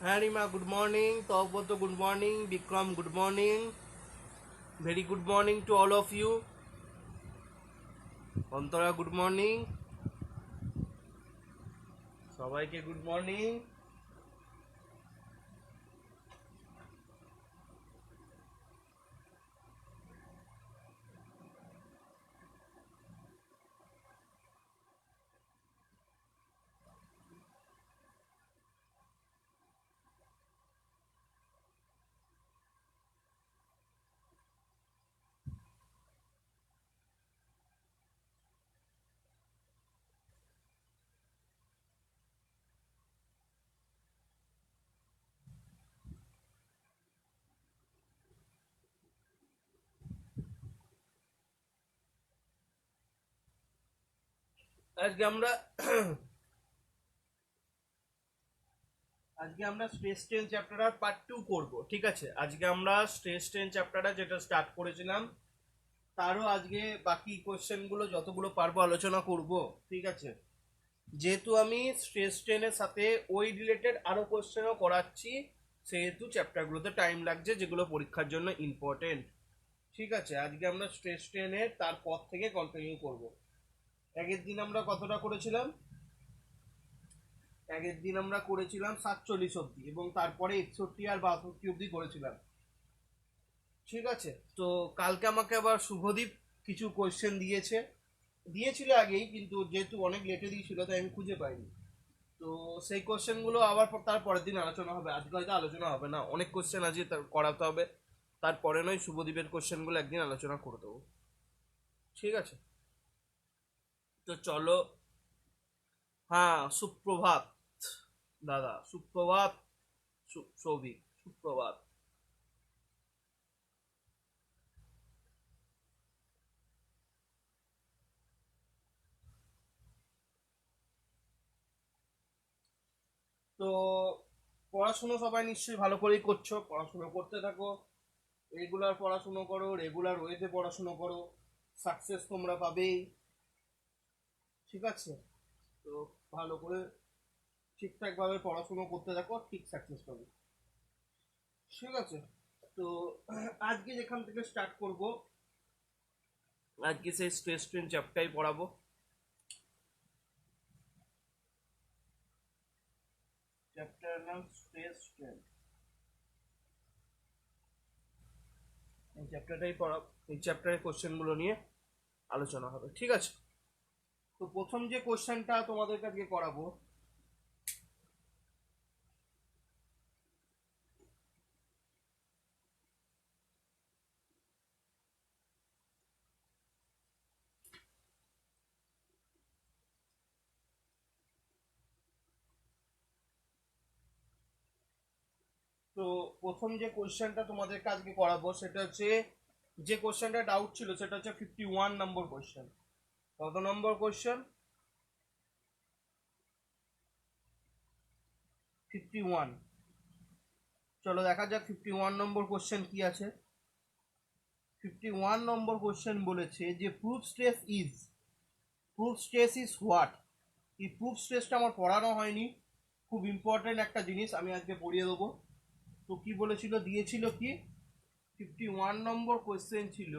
হ্যাঁ Rima good morning, Tahabbat good morning, Vikram good morning, very good morning to all of you. Antara good morning, সবাইকে good morning. আজকে আমরা আজকে আমরা স্ট্রেস টেন চ্যাপ্টার পার্ট 2 করব। ঠিক আছে, আজকে আমরা স্ট্রেস টেন চ্যাপ্টারটা যেটা স্টার্ট করেছিলাম তারও আজকে বাকি কোশ্চেনগুলো যতগুলো পারবো আলোচনা করব। ঠিক আছে, যেহেতু আমি স্ট্রেস টেনের সাথে ওই রিলেটেড আরো কোশ্চেনও করাচ্ছি, সেহেতু চ্যাপ্টারগুলোতে টাইম লাগছে, যেগুলো পরীক্ষার জন্য ইম্পর্টেন্ট। ঠিক আছে, আজকে আমরা স্ট্রেস টেনের তারপর থেকে কন্টিনিউ করব। আগের দিন আমরা কতটা করেছিলাম? আগের দিন আমরা করেছিলাম 47 অব্দি, এবং তারপরে 61 আর 62 অব্দি করেছিলাম। ঠিক আছে, তো কালকে আমাকে আবার শুভদীপ কিছু কোয়েশ্চেন দিয়েছিল আগেই, কিন্তু যেহেতু অনেক লেটে দিয়েছিল তাই আমি খুঁজে পাইনি। তো সেই কোশ্চেনগুলো আবার তার পরের দিন আলোচনা হবে, আজকে হয়তো আলোচনা হবে না, অনেক কোশ্চেন আজকে করাতে হবে। তারপরে নয় শুভদীপের কোশ্চেনগুলো একদিন আলোচনা করে দেবো। ঠিক আছে, তো চলো। হ্যাঁ, সুপ্রভাত দাদা, সুপ্রভাত। সৌভিক, সুপ্রভাত। তো পড়াশুনো সবাই নিশ্চয়ই ভালো করেই করছো, পড়াশুনো করতে থাকো, রেগুলার পড়াশুনো করো, রেগুলার ওয়েতে পড়াশুনো করো, সাকসেস তোমরা পাবেই। ঠিক আছে, তো ভালো করে ঠিকঠাকভাবে পড়াশুনো করতে থাকো, ঠিক সাকসেস পাবে। ঠিক আছে, তো আজকে যেখান থেকে স্টার্ট করব, আজকে সেই স্ট্রেস ট্রেন চ্যাপ্টারই পড়াবো। চ্যাপ্টার নাম স্ট্রেস ট্রেন। এই চ্যাপ্টারটাই পড়াবো, এই চ্যাপ্টারের কোশ্চেনগুলো নিয়ে আলোচনা হবে। ঠিক আছে, তো প্রথম যে কোশ্চেনটা তোমাদেরকে আজকে করাবো, তো প্রথম যে কোশ্চেনটা তোমাদেরকে আজকে করাবো সেটা হচ্ছে, যে কোশ্চেনটা ডাউট ছিল সেটা হচ্ছে 51 নম্বর কোশ্চেন। কত নম্বর কোশ্চেন? 51। চলো দেখা যাক 51 নম্বর কোশ্চেন কি আছে। 51 নম্বর কোশ্চেন বলেছে যে প্রুফ স্ট্রেস ইজ হোয়াট। এই প্রুফ স্ট্রেসটা আমার পড়ানো হয়নি, খুব ইম্পর্টেন্ট একটা জিনিস, আমি আজকে পড়িয়ে দেবো। তো কি বলেছিল, দিয়েছিল কি, 51 নম্বর কোয়েশ্চেন ছিল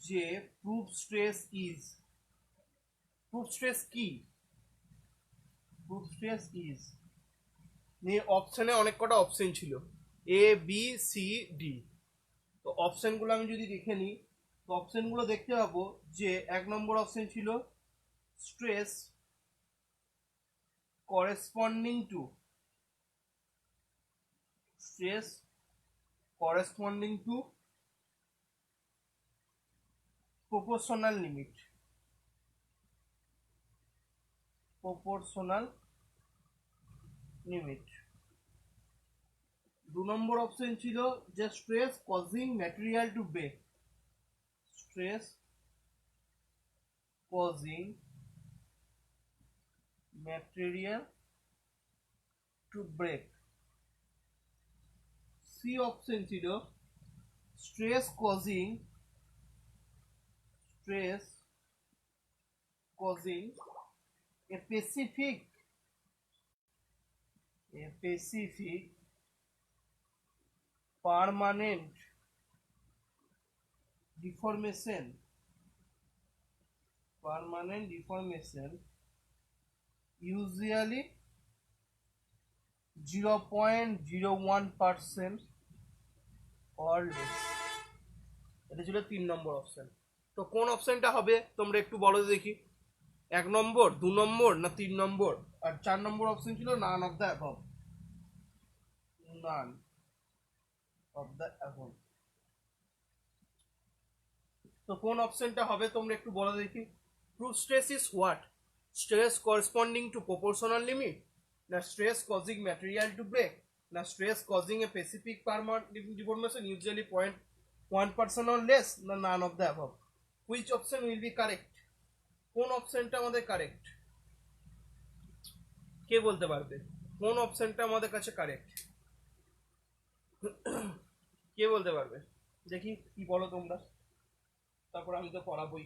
যে proof stress is, proof stress কি, প্রুফ স্ট্রেস ইজ নিয়ে অপশনে অনেক কটা অপশন ছিল, এ বি সি ডি। তো অপশনগুলো আমি যদি দেখে নিই, তো অপশনগুলো দেখতে পাবো যে 1 নম্বর অপশন ছিল stress corresponding to, stress corresponding to proportional limit, proportional limit. 2 নম্বর অপশন ছিল যে stress causing material to break, stress causing material to break. C option ছিল stress causing, stress causing a specific a specific permanent deformation usually 0.01% or less। এটা ছিল 3 নম্বর option. তো কোন অপশনটা হবে তোমরা একটু বলো দেখি, 1 নম্বর, 2 নম্বর না 3 নম্বর? আর 4 নম্বর অপশন ছিল none of the above. None of the above. তো কোন অপশনটা হবে তোমরা একটু বলো দেখি। Proof stress is what? Stress corresponding to proportional limit, না stress causing material to break, না stress causing a specific permanent deformation usually 0.1% or less, না none of the above? Which option will be correct? কোন অপশনটা আমাদের correct? কে বলতে পারবে কোন অপশনটা আমাদের কাছে কারেক্ট? কে বলতে পারবে দেখি, কি বলো তোমরা, তারপর আমি তো পড়াবই।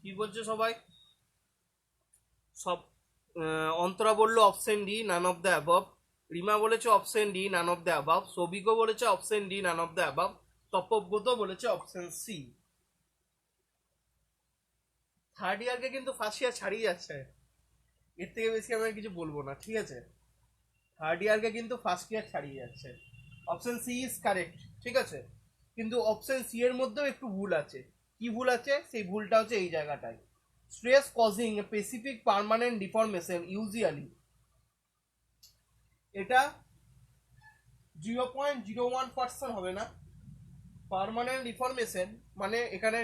কি বলছে সবাই? সব অন্তরা বললো option D none of the above, Rima বলেছে option D none of the above, সৌভিকও বলেছে option D none of the above, Tapabrata বলেছে অপশন সি। থার্ড ইয়ারকে কিন্তু ফার্স্ট ইয়ার ছাড়িয়ে যাচ্ছে, এর থেকে বেশি আমি কিছু বলবো না, ঠিক আছে? থার্ড ইয়ারকে কিন্তু ফার্স্ট ইয়ার ছাড়িয়ে যাচ্ছে। অপশন সি ইজ কারেক্ট, ঠিক আছে? কিন্তু অপশন সি এর মধ্যেও একটু ভুল আছে। কি ভুল আছে? সেই ভুলটা হচ্ছে এই জায়গাটায়, stress causing a specific permanent deformation usually, এটা 0.01% হবে না। পার্মানেন্ট ডিফরমেশন মানে এখানে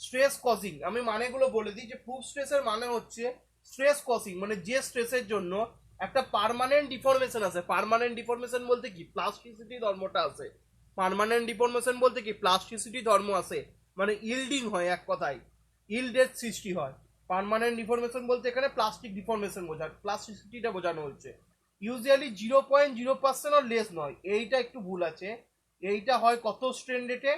স্ট্রেস কজিং, আমি মানেগুলো বলে দিই। যে প্রুফ স্ট্রেসের মানে হচ্ছে স্ট্রেস কজিং মানে যে স্ট্রেসের জন্য একটা পার্মানেন্ট ডিফরমেশন আছে। পার্মানেন্ট ডিফরমেশন বলতে কি? প্লাস্টিসিটি ধর্মটা আছে। পার্মানেন্ট ডিফরমেশন বলতে কি? প্লাস্টিসিটি ধর্ম আছে, মানে ইল্ডিং হয়, এক কথায় ইল্ডের সৃষ্টি হয়। পার্মানেন্ট ডিফরমেশন বলতে এখানে প্লাস্টিক ডিফরমেশন বোঝায়, প্লাস্টিসিটিটা বোঝানো হচ্ছে। ইউজুয়ালি 0.0% আর লেস নয়, এইটা একটু ভুল আছে। এইটা হয় কত স্ট্রেন রেটে?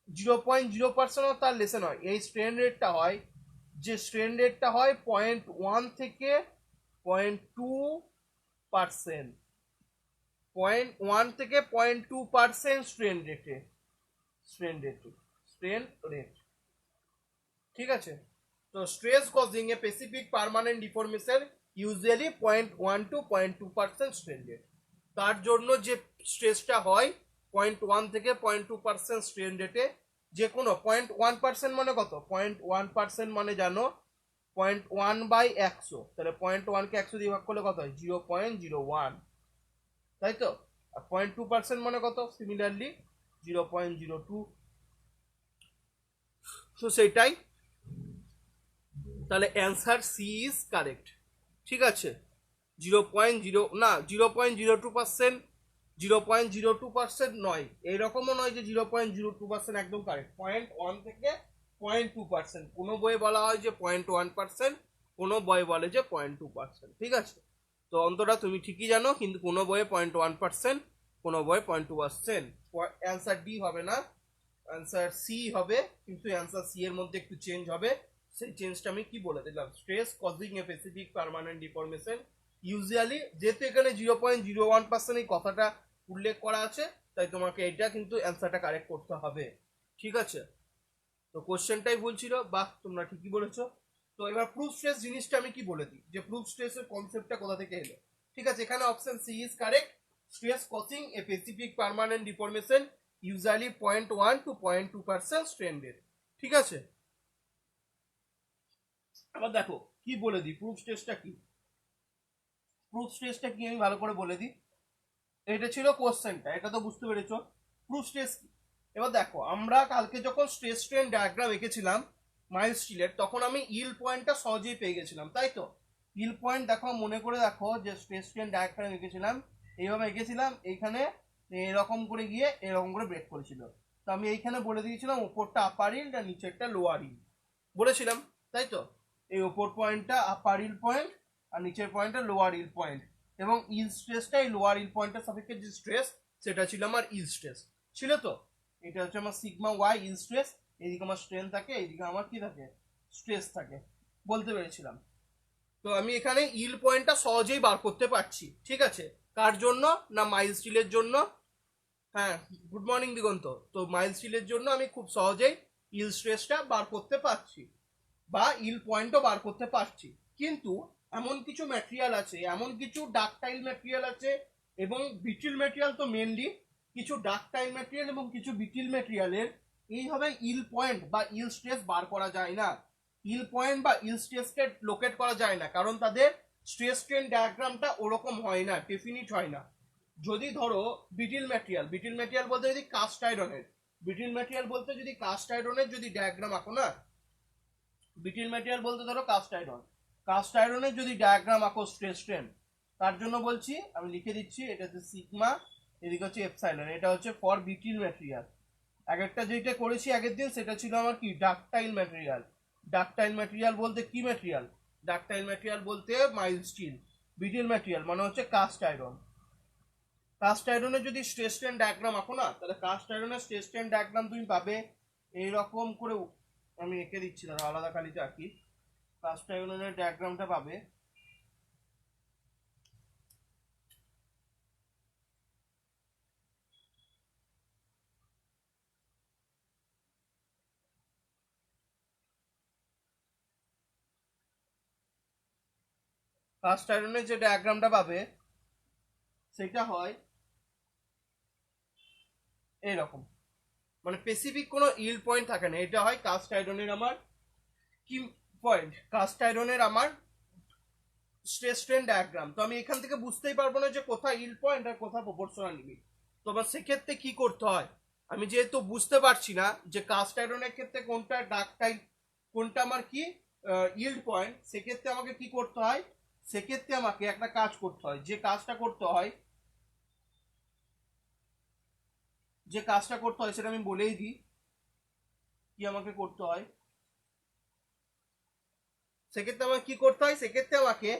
0.0% তার লেসে নয়। এই স্ট্রেন রেটটা হয়, যে স্ট্রেন রেটটা হয় 0.1 থেকে 0.2%, 0.1 থেকে 0.2% স্ট্রেন রেটে, স্ট্রেন রেট, ঠিক আছে? তো stress causing a specific permanent deformation usually 0.1 to 0.2% strain rate. তার জন্য যে স্ট্রেসটা হয় 0.1 থেকে 0.2% স্ট্রেন রেটে, যে কোনো 0.1% মানে কত? 0.1% মানে জানো 0.1/100, তাহলে 0.1 কে 100 দিয়ে ভাগ করলে কত হয়? 0.01, তাই তো? আর 0.2% মানে কত? সিমিলারলি 0.02। তো সেটাই, তাহলে অ্যান্সার সি ইজ কারেক্ট, ঠিক আছে? 0.0 না, 0.02%, 0.02% নয়, এইরকমও নয় যে 0.02% একদম কারেক্ট। 0.1 থেকে 0.2%, কোনো বইয়ে বলা হয় যে 0.1%, কোনো বই বলে যে 0.2%, ঠিক আছে? তো অন্তরা তুমি ঠিকই জানো, কিন্তু কোনো বইয়ে 0.1%, কোনো বইয়ে 0.2%। অ্যান্সার ডি হবে না, অ্যান্সার সি হবে। কিন্তু অ্যান্সার সি এর মধ্যে একটু চেঞ্জ হবে, সেই চেঞ্জটা আমি কি বলে দিলাম। Stress causing a specific permanent deformation usually, যেহেতু এখানে 0.01% এই কথাটা উল্লেখ করা আছে, তাই তোমাকে এটা কিন্তু অ্যান্সারটা কারেক্ট করতে হবে, ঠিক আছে? তো কোশ্চেনটাই ভুল ছিল, বাহ তোমরা ঠিকই বলেছো। তো এবার প্রুফ স্ট্রেস জিনিসটা আমি কি বলে দিই, যে প্রুফ স্ট্রেসের কনসেপ্টটা কোথা থেকে এলো, ঠিক আছে? এখানে option C is correct, stress causing a specific permanent deformation usually 0.1 to 0.2% strain rate, ঠিক আছে? আবার দেখো কি বলে দিই, প্রুফ স্ট্রেসটা কি। প্রুফ স্ট্রেসটা কি আমি ভালো করে বলে দিই। এটা ছিল কোশ্চেনটা, এটা তো বুঝতে পেরেছো প্রুফ স্ট্রেস কি। এবার দেখো, আমরা কালকে যখন স্ট্রেস স্ট্রেন ডায়াগ্রাম এঁকেছিলাম মাইল স্টিলের, তখন আমি ইল পয়েন্টটা সহজেই পেয়ে গেছিলাম, তাই তো? ইল পয়েন্ট দেখো, মনে করে দেখো যে স্ট্রেস স্ট্রেন ডায়াগ্রাম এঁকেছিলাম, এইভাবে এঁকেছিলাম। এইখানে এরকম করে গিয়ে এরকম করে ব্রেক করেছিল। তো আমি এইখানে বলে দিয়েছিলাম ওপরটা আপার ইল্ড আর নিচেরটা লোয়ার ইল্ড বলেছিলাম, তাই তো? এই ওপর পয়েন্টটা আপার ইল্ড পয়েন্ট আর নিচের পয়েন্টটা লোয়ার ইল্ড পয়েন্ট, এবং ইল্ড স্ট্রেসটা এই লোয়ার ইল্ড পয়েন্টের সাপেক্ষে যে স্ট্রেস সেটা ছিল আমার ইল্ড স্ট্রেস, ছিল তো? এটা হচ্ছে আমার সিগমা ওয়াই ইল্ড স্ট্রেস, এইদিকে আমার স্ট্রেন থাকে, এইদিকে আমার কি থাকে, স্ট্রেস থাকে, বলতে পেরেছিলাম। তো আমি এখানে ইল পয়েন্টটা সহজেই বার করতে পারছি, ঠিক আছে? কার জন্য না মাইল স্টিলের জন্য। হ্যাঁ, গুড মর্নিং দিগন্ত। তো মাইল স্টিলের জন্য আমি খুব সহজেই ইল স্ট্রেসটা বার করতে পারছি বা ইল পয়েন্টও বার করতে পারছি। কিন্তু এমন কিছু ম্যাটেরিয়াল আছে, এমন কিছু ডাকটাইল ম্যাটেরিয়াল আছে এবং বিটিল ম্যাটেরিয়াল তো মেনলি, কিছু ডাকটাইল ম্যাটেরিয়াল এবং কিছু বিটিল ম্যাটেরিয়ালের এইভাবে ইল পয়েন্ট বা ইল স্ট্রেস বার করা যায় না, ইল পয়েন্ট বা ইল স্ট্রেসকে লোকেট করা যায় না, কারণ তাদের স্ট্রেস স্ট্রেন ডায়াগ্রামটা ওরকম হয় না, ডেফিনিট হয় না। যদি ধরো বিটিল ম্যাটেরিয়াল বলতে যদি কাস্ট আয়রনের, বিটিল ম্যাটেরিয়াল বলতে যদি কাস্ট আয়রনের যদি ডায়াগ্রাম আঁকো না, বিটিল ম্যাটেরিয়াল বলতে ধরো কাস্ট আয়রনের যদি ডায়াগ্রাম আঁকো স্ট্রেস স্ট্রেন, তার জন্য বলছি আমি লিখে দিচ্ছি, এটা হচ্ছে সিগমা, এদিকে হচ্ছে এপসাইলন, এটা হচ্ছে ফর বিটিল ম্যাটেরিয়াল। আগেরটা যেটা করেছি আগের দিন সেটা ছিল আমার কি ডাকটাইল ম্যাটেরিয়াল। ডাকটাইল ম্যাটেরিয়াল বলতে কি ম্যাটেরিয়াল? ডাকটাইল ম্যাটেরিয়াল বলতে মাইল স্টিল। বিটিল ম্যাটেরিয়াল মানে হচ্ছে কাস্ট আয়রন। কাস্ট আয়রনের যদি স্ট্রেস স্ট্রেন ডায়াগ্রাম আঁকো না, তাহলে কাস্ট আয়রনের স্ট্রেস স্ট্রেন ডায়াগ্রাম তুমি পাবে এইরকম করে। আমি এঁকে দিচ্ছি, দাঁড়া আলাদা কালিতে আঁকি। কাস্ট আয়রনের ডায়াগ্রামটা পাবে কাস্ট আয়রনের যে ডায়াগ্রামটা পাবে সেটা হয় এইরকম, মানে স্পেসিফিক কোনো ইল পয়েন্ট থাকে না, এটা হয় কাস্ট আয়রনের আমার কি পয়েন্ট, কাস্ট আয়রনের আমার স্ট্রেস স্ট্রেন ডায়াগ্রাম। তো আমি এখান থেকে বুঝতেই পারবো না যে কোথায় ইল পয়েন্ট আর কোথায় প্রপোর্শনাল লিমিট। তো আবার সেক্ষেত্রে কি করতে হয়, আমি যেহেতু বুঝতে পারছি না যে কাস্ট আয়রনের ক্ষেত্রে কোনটা ডাকটাইল কোনটা আমার কি ইল্ড পয়েন্ট, সেক্ষেত্রে আমাকে কি করতে হয়, সেক্ষেত্রে আমাকে একটা কাজ করতে হয়, যে কাজটা করতে হয় সেটা আমি বলেই দিই কি আমাকে করতে হয়। সেক্ষেত্রে আমাকে কি করতে হয়, সেক্ষেত্রে আমাকে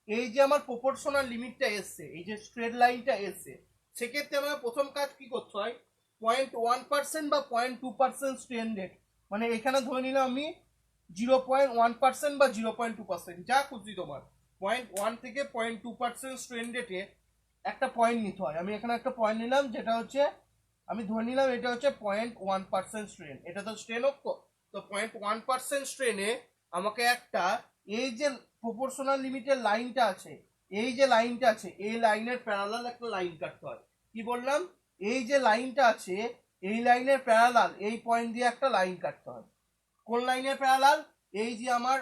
এই যে আমার প্রপোর্শনাল লিমিটটা এসছে, এই যে স্ট্রেট লাইনটা এসছে, সেক্ষেত্রে আমাকে প্রথম কাজ কি করতে হয়, 0.1% বা 0.2% স্ট্রেন রেট, মানে এখানে ধরে নিলাম আমি 0.1% বা 0.2%, যা খুশি তোমার, 0.1 থেকে 0.2% স্ট্রেন রেটে একটা পয়েন্ট নিতে হয়। আমি এখানে একটা পয়েন্ট নিলাম, যেটা হচ্ছে আমি ধরে নিলাম এটা হচ্ছে 0.1% স্ট্রেন, এটা তো স্ট্রেন হোক। তো 0.1% স্ট্রেনে আমাকে একটা এই যে প্রপোর্শনাল লিমিটের লাইনটা আছে, এই যে লাইনটা আছে, এই লাইনের প্যারালাল একটা লাইন কাটতে হয়। কি বললাম, এই যে লাইনটা আছে এই লাইনের প্যারালাল এই পয়েন্ট দিয়ে একটা লাইন কাটতে হয়। কোন লাইনের প্যারালাল? এই যে আমার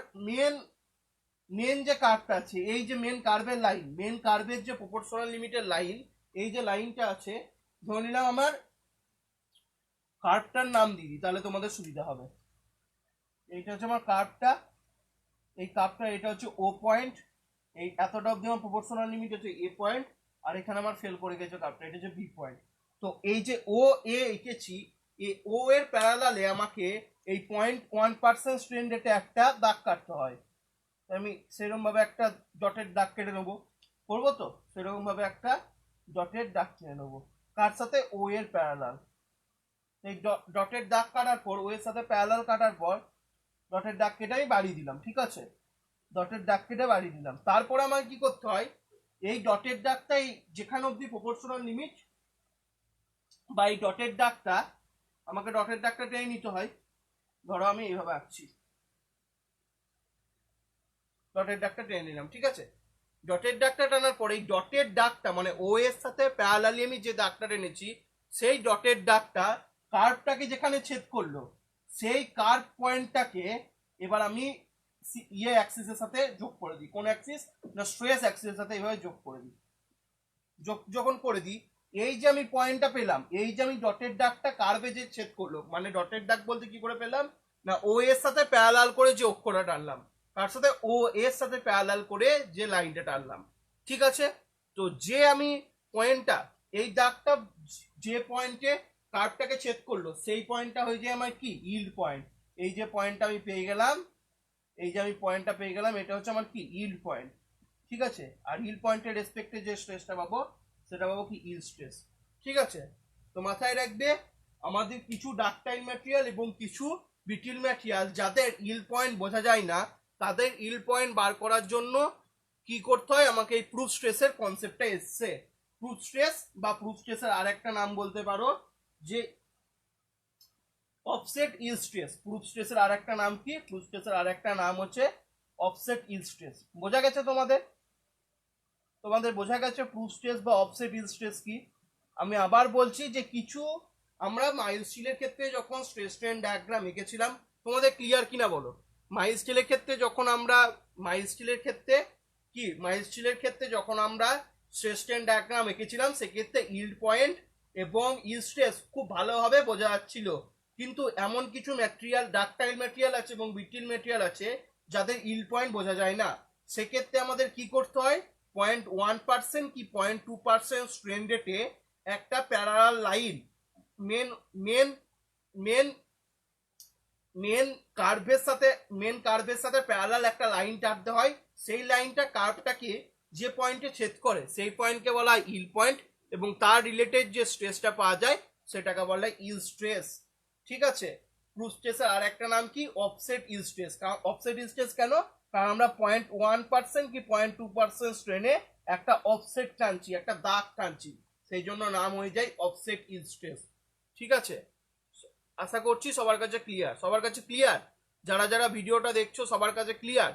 মেন যে কার্ভটা আছে, এই যে মেন কার্ভের লাইন, মেন কার্ভের যে প্রপোর্শনাল লিমিটের লাইন, এই যে লাইনটা আছে, ধরে নিলাম আমার কার্ভটার নাম দিয়ে দিই, তাহলে তোমাদের সুবিধা হবে। এইটা হচ্ছে আমার কার্ভটা, এই কার্ভটা এটা হচ্ছে ও পয়েন্ট, এই এতটা অব্দি আমার প্রপোর্শনাল লিমিট হচ্ছে এ পয়েন্ট, আর এখানে আমার ফেল করে গেছে কার্ভটা, এটা হচ্ছে বি পয়েন্ট। তো এই যে ও এ এঁকেছি, এই ও এর প্যারালালে আমাকে এই 0.1% স্ট্রেন রেটে একটা দাগ কাটতে হয়। আমি সেরকম ভাবে একটা ডটের দাগ কেটে নেবো, করবো তো সেরকম ভাবে একটা ডটের দাগ কেটে নেবো, কার সাথে? ও এর প্যারালাল। এই ডটের দাগ কাটার পর, ও এর সাথে প্যারালাল কাটার পর ডটের দাগ কেটে আমি বাড়িয়ে দিলাম, ঠিক আছে? ডটের দাগ কেটে বাড়িয়ে দিলাম। তারপর আমার কি করতে হয়, এই ডটের দাগটাই যেখানে অবধি প্রপোর্শনাল লিমিট বা এই ডটের দাগটা, আমাকে ডটের দাগটা টেনে নিতে হয়। ধরো আমি এইভাবে আঁকছি, ডটের দাগটা টেনে নিলাম, ঠিক আছে? ডটের দাগটা টানার পরে এই ডটের দাগটা মানে ও এর সাথে প্যারালালি আমি যে দাগটা টেনেছি, সেই ডটের দাগটা কার্ভটাকে যেখানে ছেদ করলো, সেই কার্ভ পয়েন্টটাকে এবার আমি ইয়ে অ্যাক্সিসের সাথে যোগ করে দিই। কোন অ্যাক্সিস? না স্ট্রেস অ্যাক্সিসের সাথে এইভাবে যোগ করে দিই। যোগ যখন করে দিই, এই যে আমি পয়েন্টটা পেলাম, এই যে আমি ডটের দাগটা কার্ভে যে ছেদ করলো, মানে ডটের দাগ বলতে কি করে পেলাম না ও এর সাথে প্যারালাল করে যে অক্ষরটা টানলাম, তার সাথে ও এর সাথে প্যারালাল করে যে লাইনটা টানলাম, ঠিক আছে? তো যে আমি পয়েন্টটা এই দাগটা যে পয়েন্টে কার্ভটাকে ছেদ করলো সেই পয়েন্টটা হয়ে যায় আমার কি ইল্ড পয়েন্ট। এই যে পয়েন্টটা আমি পেয়ে গেলাম, এই যে আমি পয়েন্টটা পেয়ে গেলাম, এটা হচ্ছে আমার কি ইল্ড পয়েন্ট। ঠিক আছে, আর ইল্ড পয়েন্টের রেসপেক্টে যে স্ট্রেসটা পাবো সেটা পাবো কি ইল্ড স্ট্রেস। ঠিক আছে, তো মাথায় রাখবে আমাদের কিছু ডাকটাইল ম্যাটেরিয়াল এবং কিছু ব্রিটেল ম্যাটেরিয়াল যাদের ইল্ড পয়েন্ট বোঝা যায় না, তাদের ইল্ড পয়েন্ট বার করার জন্য কি করতে হয়, আমাকে এই প্রুফ স্ট্রেসের কনসেপ্টটা এসছে। প্রুফ স্ট্রেস বা প্রুফ স্ট্রেসের আর একটা নাম বলতে পারো যে অফসেট ইল্ড স্ট্রেস। প্রুফ স্ট্রেসের আর একটা নাম কি, প্রুফ স্ট্রেসের আর একটা নাম হচ্ছে অফসেট ইল্ড স্ট্রেস। বোঝা গেছে তোমাদের? তোমাদের বোঝা গেছে প্রুফ স্ট্রেস বা অফসেট ইল্ড স্ট্রেস কি? আমি আবার বলছি যে কিছু আমরা মাইল্ড স্টিলের ক্ষেত্রে যখন স্ট্রেস স্ট্রেন ডায়াগ্রাম এঁকেছিলাম, তোমাদের ক্লিয়ার কিনা বলো? মাইল্ড স্টিলের ক্ষেত্রে যখন আমরা মাইল্ড স্টিলের ক্ষেত্রে কি মাইল্ড স্টিলের ক্ষেত্রে যখন আমরা স্ট্রেস স্ট্রেন ডায়াগ্রাম এঁকেছিলাম সেক্ষেত্রে ইল্ড পয়েন্ট এবং ইল্ড স্ট্রেস খুব ভালোভাবে বোঝা যাচ্ছিল। কিন্তু এমন কিছু ম্যাটেরিয়াল ডাকটাইল ম্যাটেরিয়াল আছে এবং ব্রিটেল ম্যাটেরিয়াল আছে যাদের ইল্ড পয়েন্ট বোঝা যায় না। সেক্ষেত্রে আমাদের কি করতে হয়, 0.1% কি 0.2% স্ট্রেন রেটে একটা parallel line main main main main কার্ভের সাথে প্যারালাল একটা লাইন টানতে হয়। সেই লাইনটা কার্ভটাকে যে পয়েন্টে ছেদ করে সেই পয়েন্টকে বলা হয় ইল্ড পয়েন্ট, এবং তার রিলেটেড যে স্ট্রেসটা পাওয়া যায় সেটাকে বলা হয় ইল্ড স্ট্রেস। ঠিক আছে, প্রুফ স্ট্রেসের আর একটা নাম কি offset yield stress. Offset yield stress কেন? কারণ আমরা 0.1% কি 0.2% স্ট্রেনে একটা অফসেট টানছি, একটা দাগ টানছি, সেই জন্য নাম হয়ে যায় অফসেট ইল্ড স্ট্রেস। ঠিক আছে, আশা করছি সবার কাছে ক্লিয়ার। সবার কাছে ক্লিয়ার? যারা যারা ভিডিওটা দেখছো সবার কাছে ক্লিয়ার?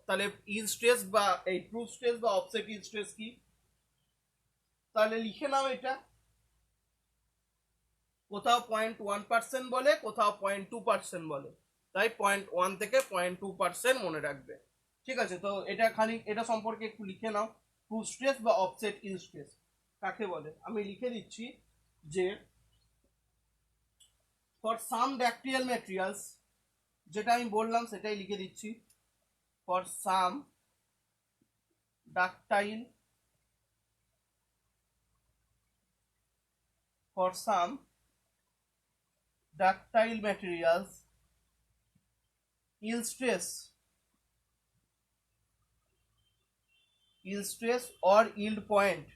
তাহলে ইল্ড স্ট্রেস বা এই প্রুফ স্ট্রেস বা অফসেট ইল্ড স্ট্রেস কি? তাহলে লিখে নাও এটা। কোথাও 0.1% বলে, কোথাও 0.2% বলে, তাই 0.1 থেকে 0.2% মনে রাখবে। ঠিক আছে, তো এটা এটা সম্পর্কে একটু লিখে নাও। প্রুফ স্ট্রেস বা অফসেট ইল্ড স্ট্রেস কাকে বলে আমি লিখে দিচ্ছি যে ফর সাম ব্যাকটেরিয়াল ম্যাটেরিয়ালস, যেটা আমি বললাম সেটাই লিখে দিচ্ছি। For some ductile for some ductile materials, yield stress or yield point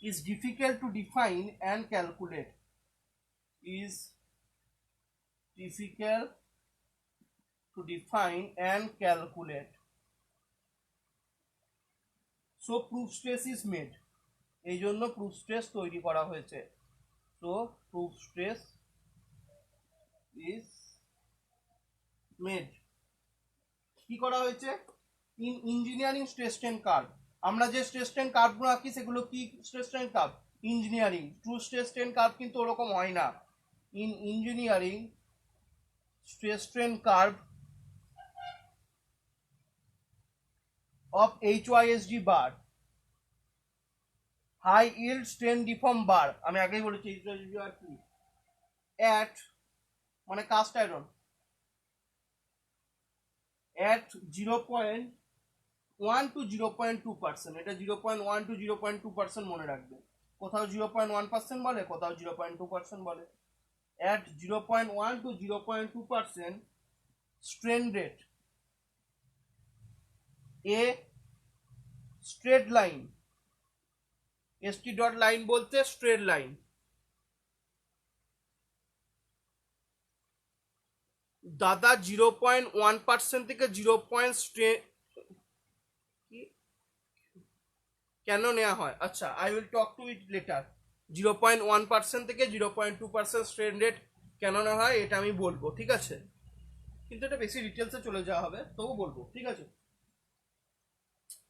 is difficult to define and calculate. Is difficult to define and calculate. So proof stress is made. এই জন্য proof stress তৈরি করা হয়েছে। So proof stress is made. কি করা হয়েছে? In engineering stress strain curve, আমরা যে স্ট্রেস স্ট্রেন কার্ভগুলো আঁকি সেগুলো কি stress strain curve? Engineering. True stress strain curve কিন্তু ওরকম হয় না। In engineering stress strain curve of HYSD bar, high yield strain deformed bar, আমি আগেই বলেছি HYSD বার কি, অ্যাট মানে কাস্ট আয়রন at 0.1 to 0.2%, এটা 0.1 to 0.2% মনে রাখবে। কোথাও 0.1% বলে, কোথাও 0.2% বলে। at 0.1 to 0.2% strain rate, a straight line, ST dot line বলতে straight line, দাদা 0.1% থেকে 0. কেন নেওয়া হয়? আচ্ছা, I will talk to it later. 0.1% থেকে 0.2% স্ট্রেন রেট কেন নেওয়া হয় এটা আমি বলবো, ঠিক আছে? কিন্তু এটা বেশি ডিটেলসে চলে যাওয়া হবে, তবু বলবো, ঠিক আছে?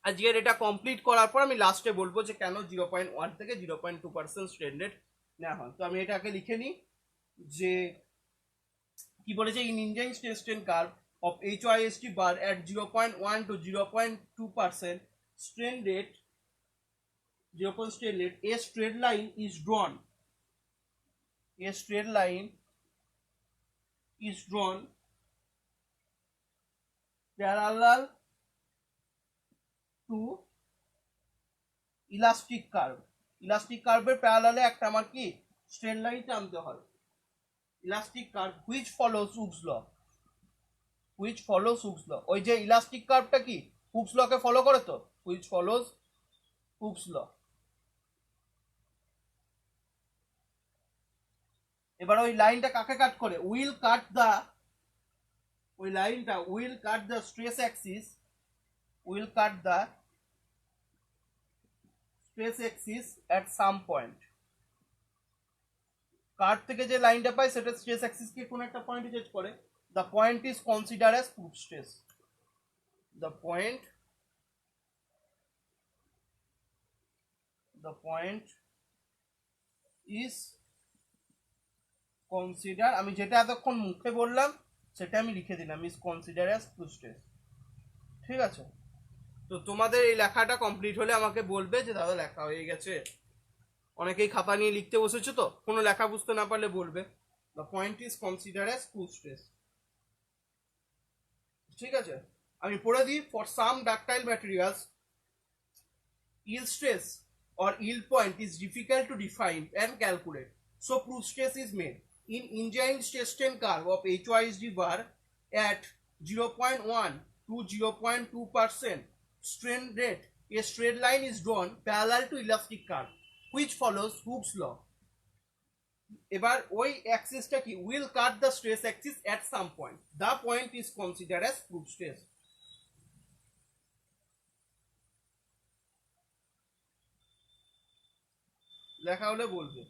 আজকের এটা কমপ্লিট করার পর আমি লাস্টে বলবো যে কেন 0.1 থেকে 0.2% স্ট্রেন রেট নেওয়া হয়। তো আমি এটাকে লিখে নিই যে কি বলেছে, in engineering stress strain curve of HYSD bar at 0.1 to 0.2% strain rate, a straight line is drawn. A straight line is drawn parallel to elastic curve. Elastic কার্ভের প্যারালালে একটা আমার কি স্ট্রেট লাইন টানতে হয়। Elastic curve which follows Hooke's law, which follows Hooke's law, ওই যে elastic কার্ভটা কি হুকস লকে ফলো করে, তো হুইচ ফলোস হুকস ল। এবার ওই লাইনটা কাকে কাট করে, উইল কাট দা, ওই লাইনটা will cut the stress Axis, will cut the stress Axis at some point. Curve থেকে যে লাইনটা পাই সেটা স্ট্রেস অ্যাক্সিসকে কোন একটা পয়েন্টে চেঞ্জ করে। The point is consider as proof stress, the point, the point is consider, আমি যেটা এতক্ষণ মুখে বললাম সেটা আমি লিখে দিলাম, is consider as proof stress. ঠিক আছে, তো তোমাদের এই লেখাটা কমপ্লিট হলে আমাকে বলবে যে দাদা লেখা হয়ে গেছে। অনেকেই খাতা নিয়ে লিখতে বসেছো, তো কোনো লেখা বুঝতে না পারলে বলবে। The point is consider as proof stress. ঠিক আছে, আমি পড়ে দিই। For some ductile materials yield stress or yield point is difficult to define and calculate, so proof stress is made. In engine stress strain curve of HYSD bar at 0.1 to 0.2% strain rate, a straight line is drawn parallel to elastic curve which follows Hooke's law. এবার ওই অ্যাক্সিসটা কি will cut the stress axis at some point. The point is considered as proof stress. লেখা হলে বলবে।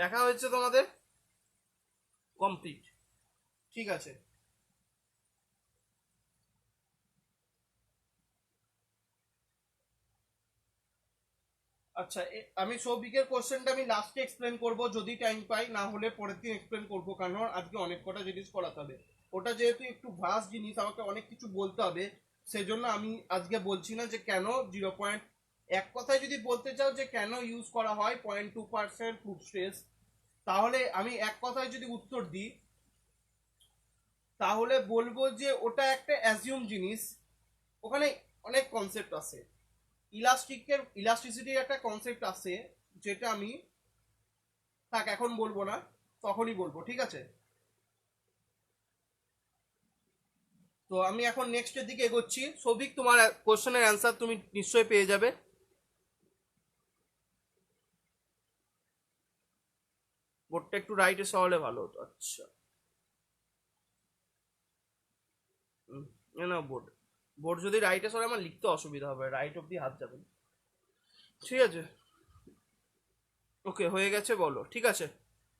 লেখা হয়েছে তোমাদের complete. ঠিক আছে, আচ্ছা আমি সৌভিকের কোশ্চেনটা আমি লাস্টে এক্সপ্লেন করব যদি টাইম পাই, না হলে পরের দিন এক্সপ্লেন করব, কারণ আজকে অনেক কটা জিনিস করাতে হবে। ওটা যেহেতু একটু ভাস্ট জিনিস, আমাকে অনেক কিছু বলতে হবে, সেজন্য আমি আজকে বলছি না যে কেন 0. এক কথায় যদি বলতে চাও যে কেন ইউজ করা হয় 0.2% প্রুফ স্ট্রেস, তাহলে আমি এক কথায় যদি উত্তর দিই তাহলে বলবো যে ওটা একটা অ্যাজিউম জিনিস, ওখানে অনেক কনসেপ্ট আছে। ইলাস্টিসিটির একটা কনসেপ্ট আছে, যেটা আমি তাকে এখন বলবো না, তখনই বলবো। ঠিক আছে, তো আমি এখন নেক্সটের দিকে এগোচ্ছি। সৌভিক, তোমার কোশ্চেনের অ্যান্সার তুমি নিশ্চয়ই পেয়ে যাবে। বোর্ডটা একটু রাইটে সরালে ভালো হতো। আচ্ছা, না বোর্ড, বোর্ড যদি রাইটে সরে আমার লিখতে অসুবিধা হবে, রাইট অব্দি হাত যাবে না। ঠিক আছে, ওকে হয়ে গেছে, বলো। ঠিক আছে,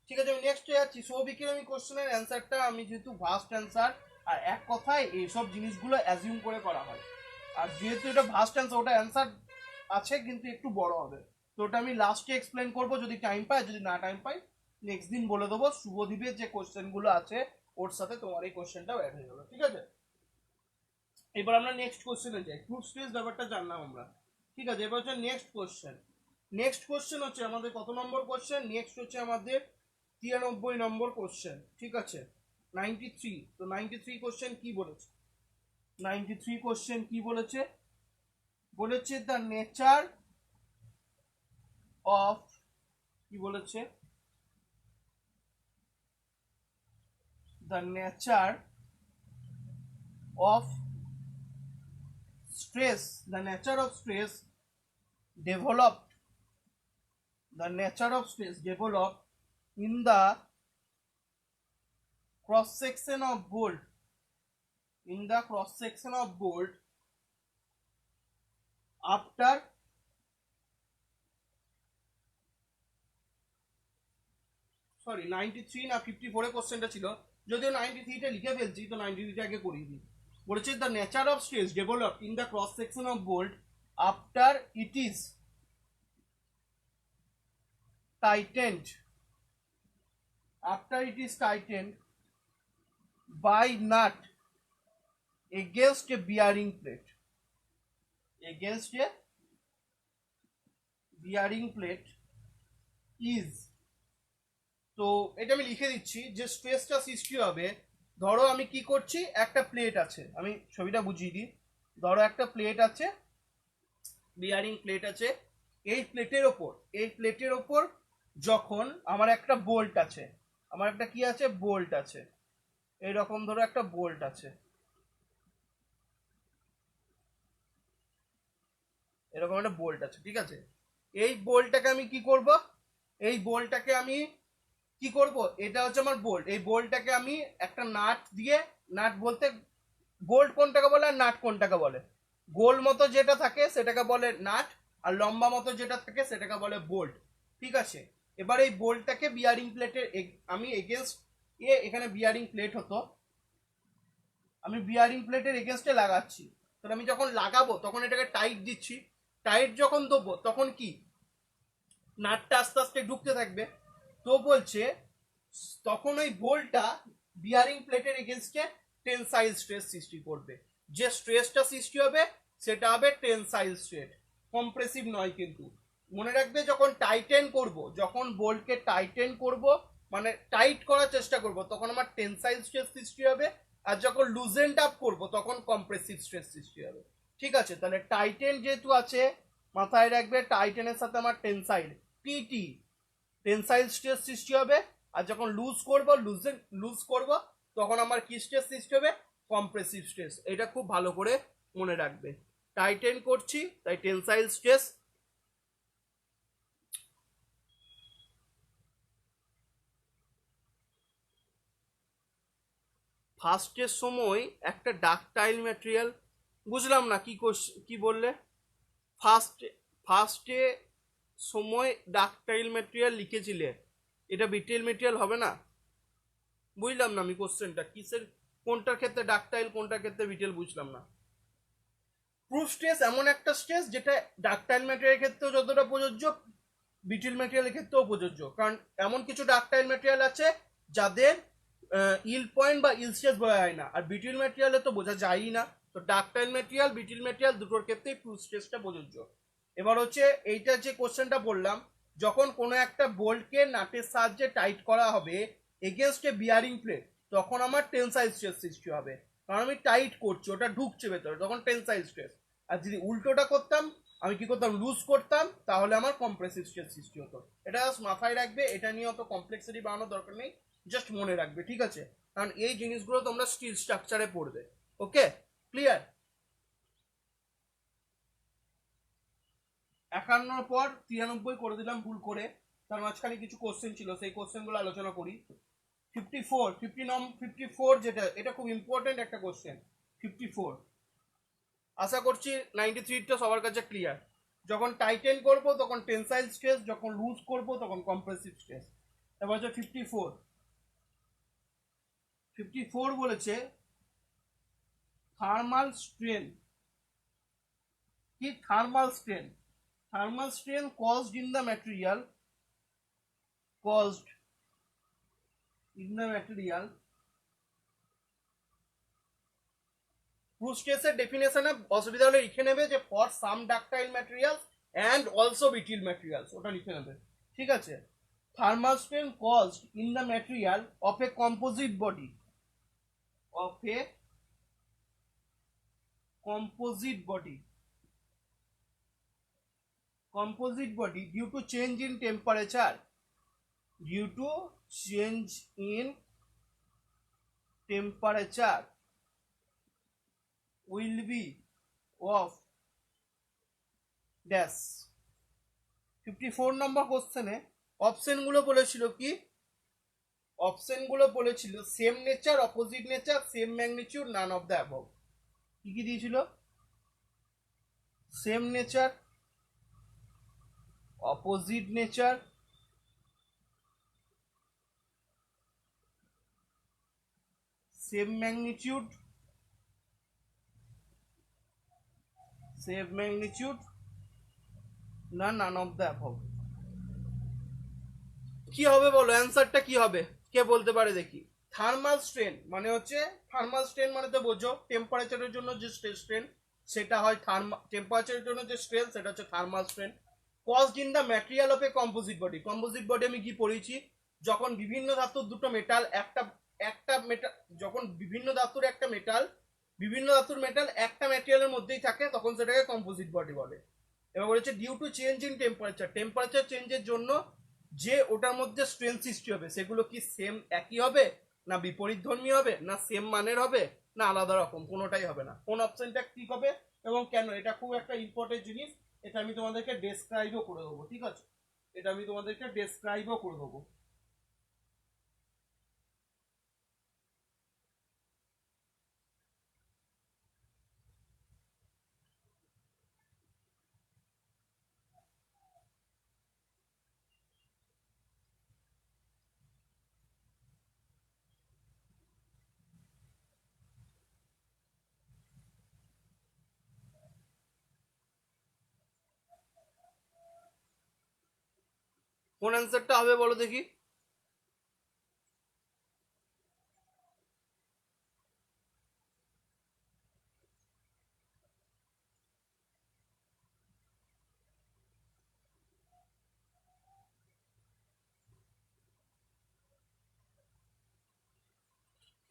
ঠিক আছে, আমি নেক্সট যাচ্ছি। সৌভিকের আমি কোশ্চেনের অ্যান্সারটা, আমি যেহেতু ভাস্ট অ্যান্সার, আর এক কথায় এইসব জিনিসগুলো অ্যাজিউম করে করা হয়, আর যেহেতু এটা ভাস্ট অ্যান্সার, ওটা অ্যান্সার আছে কিন্তু একটু বড় হবে, তো ওটা আমি লাস্টে এক্সপ্লেন করবো যদি টাইম পাই, যদি না টাইম পাই নেক্সট দিন বলে দেবো। শুভদীপের যে কোশ্চেনগুলো আছে ওর সাথে তোমার এই কোশ্চেনটাও অ্যাড হয়ে যাবে। ঠিক আছে, এবার আমরা নেক্সট কোশ্চেনে যাই। প্রুফ স্পেস ব্যাপারটা জানলাম আমরা। ঠিক আছে, এবার হচ্ছে নেক্সট কোশ্চেন। নেক্সট কোশ্চেন হচ্ছে আমাদের কত নম্বর কোশ্চেন, নেক্সট হচ্ছে আমাদের 93 নম্বর কোশ্চেন। ঠিক আছে, 93। তো 93 কোশ্চেন কি বলেছে, 93 কোশ্চেন কি বলেছে, বলেছে দ্য নেচার অফ, কি বলেছে, the nature of stress, the nature of stress developed, the nature of stress developed in the cross section of bolt, in the cross section of bolt after sorry 93 না 54 এর কোশ্চেনটা ছিল, যদিও 93টা লিখে ফেলছি, তো 93টা আগে করিয়ে দিই। বলেছে the nature of stress develop in the cross section of bolt after it is tightened, after it is tightened by nut against a bearing plate, against a bearing plate is, তো এটা আমি লিখে দিচ্ছি যে স্ট্রেসটা সৃষ্টি হবে। ধরো আমি কি করছি, একটা প্লেট আছে, আমি ছবিটা বুঝিয়ে দিই। ধরো একটা প্লেট আছে, বিয়ারিং প্লেট আছে, এই প্লেটের ওপর যখন আমার একটা বোল্ট আছে, আমার একটা কি আছে, বোল্ট আছে, এইরকম ধরো একটা বোল্ট আছে, এরকম একটা বোল্ট আছে, ঠিক আছে। এই বোল্টটাকে আমি কি করব, এই বোল্টটাকে আমি কি করব, এটা হচ্ছে আমার বোল্ট, এই বোল্টটাকে আমি একটা নাট দিয়ে, নাট বলতে বোল্ট কোনটাকে বলে আর নাট কোনটাকে বলে, গোল মতো যেটা থাকে সেটাকে বলে নাট, আর লম্বা মতো যেটা থাকে সেটাকে বলে বোল্ট, ঠিক আছে। এবার এই বোল্টটাকে বিয়ারিং প্লেটের আমি এগেনস্ট এখানে বিয়ারিং প্লেট হতো, আমি বিয়ারিং প্লেটের এগেনস্টে লাগাচ্ছি। তাহলে আমি যখন লাগাবো তখন এটাকে টাইট দিচ্ছি, টাইট যখন দেবো তখন কি নাটটা আস্তে আস্তে ঢুকতে থাকবে। তো বলছে তখন ওই বোল্টটা বিয়ারিং প্লেটের এগেনস্টে টেনসাইল স্ট্রেস সৃষ্টি করবে, যে স্ট্রেসটা সৃষ্টি হবে সেটা হবে টেনসাইল স্ট্রেস, কম্প্রেসিভ নয়। কিন্তু মনে রাখবে যখন টাইটেন করব, যখন বোল্টকে টাইটেন করব মানে টাইট করার চেষ্টা করব, তখন আমার টেনসাইল স্ট্রেস সৃষ্টি হবে, আর যখন লুজেন্ড আপ করব তখন কম্প্রেসিভ স্ট্রেস সৃষ্টি হবে, ঠিক আছে। তাহলে টাইটেন যেহেতু আছে, মাথায় রাখবে টাইটেনের সাথে আমার টেনসাইল টিটি, টেনসাইল স্ট্রেস সৃষ্টি হবে, আর যখন লুজ করব তখন আমার কি স্ট্রেস সৃষ্টি হবে, কম্প্রেসিভ স্ট্রেস। এটা খুব ভালো করে মনে রাখবে, টাইটেন করছি তাই টেনসাইল স্ট্রেস, ফার্স্টের সময় একটা ডাকটাইল ম্যাটেরিয়াল, বুঝলাম না কি বললে, ফার্স্টে সময় ডাকটাইল ম্যাটেরিয়াল লিখেছিলে, এটা বিটেল ম্যাটেরিয়াল হবে না, বুঝলাম না আমি কোশ্চেনটা কিসের, কোনটার ক্ষেত্রে ডাকটাইল কোনটার ক্ষেত্রে বিটেল বুঝলাম না। প্রুফ স্ট্রেস এমন একটা স্ট্রেস যেটা ডাকটাইল ম্যাটেরিয়ালের ক্ষেত্রেও যতটা প্রযোজ্য, বিটেল ম্যাটেরিয়ালের ক্ষেত্রেও প্রযোজ্য, কারণ এমন কিছু ডাকটাইল ম্যাটেরিয়াল আছে যাদের ইল পয়েন্ট বা ইল স্ট্রেস বোঝা যায় না, আর বিটেল ম্যাটেরিয়ালে তো বোঝা যায়ই না। তো ডাকটাইল ম্যাটেরিয়াল, বিটেল ম্যাটেরিয়াল দুটোর ক্ষেত্রেই প্রুফ স্ট্রেসটা প্রযোজ্য। এবার হচ্ছে এইটা যে কোশ্চেনটা বললাম, যখন কোনো একটা বোল্টকে নাটের সাহায্যে টাইট করা হবে এগেনস্ট এ বিয়ারিং প্লেট, তখন আমার টেনসাইল স্ট্রেস সৃষ্টি হবে, কারণ আমি টাইট করছি, ওটা ঢুকছে ভেতরে, তখন টেনসাইল স্ট্রেস। আর যদি উল্টোটা করতাম, আমি কি করতাম, লুজ করতাম, তাহলে আমার কম্প্রেসিভ স্ট্রেস সৃষ্টি হতো। এটা মাথায় রাখবে, এটা নিয়ে অত কমপ্লেক্সিটি বানানোর দরকার নেই, জাস্ট মনে রাখবে, ঠিক আছে। কারণ এই জিনিসগুলো তোমরা স্টিল স্ট্রাকচারে পড়বে। ওকে, ক্লিয়ার। 51 পর 93 করে দিলাম ভুল করে, তার মাঝখানে কিছু কোশ্চেন ছিল, সেই কোশ্চেনগুলো আলোচনা করি। 54 যেটা, এটা খুব ইম্পর্টেন্ট একটা কোশ্চেন। 54 আশা করছি 93টা সবার কাছে ক্লিয়ার। যখন টাইটেন করব তখন টেনসাইল স্ট্রেস, যখন লুজ করব তখন কম্প্রেসিভ স্ট্রেস। এবার হচ্ছে 54 বলেছে থার্মাল স্ট্রেন, কি thermal strain, thermal strain caused in the material proof stress এর ডেফিনেশনে অসুবিধা হলে লিখে নেবে যে for some ductile material and also beetle materials, ওটা লিখে নেবে, ঠিক আছে। Thermal strain caused in the material of a composite body, of a composite body due to change in temperature, due to change in temperature will be of dash 54 নম্বর কোশ্চেনে অপশনগুলো বলেছিল কি, অপশনগুলো বলেছিল same nature, opposite nature, same magnitude, naan of the above. কি কি দিয়েছিল? Same nature, opposite nature, same magnitude, same magnitude না নান অফ দ্য অ্যাবভ। কি হবে বলো, অ্যান্সারটা কি হবে? কে বলতে পারে দেখি? থার্মাল স্ট্রেন মানে হচ্ছে, থার্মাল স্ট্রেন মানে তো বোঝো টেম্পারেচারের জন্য যে স্ট্রেন সেটা হয় টেম্পারেচারের জন্য যে স্ট্রেন সেটা হচ্ছে thermal strain. Caused in the material of a composite body. Composite body আমি কি পড়েছি? যখন বিভিন্ন ধাতুর দুটো মেটাল একটা একটা মেটাল, যখন বিভিন্ন ধাতুর একটা মেটাল, বিভিন্ন ধাতুর মেটাল একটা ম্যাটেরিয়ালের মধ্যেই থাকে তখন সেটাকে কম্পোজিট বডি বলে। এবার বলেছে due to change in temperature, temperature চেঞ্জের জন্য যে ওটার মধ্যে স্ট্রেন সৃষ্টি হবে সেগুলো কি সেম একই হবে, না বিপরীতধর্মী হবে, না সেম মানের হবে, না আলাদা রকম, কোনোটাই হবে না। কোন অপশনটা ঠিক হবে এবং কেন, এটা খুব একটা ইম্পর্টেন্ট জিনিস। এটা আমি তোমাদেরকে ডেসক্রাইবও করে দেবো, ঠিক আছে? এটা আমি তোমাদেরকে ডেসক্রাইবও করে দেবো। কোন অ্যান্সারটা হবে বলো দেখি?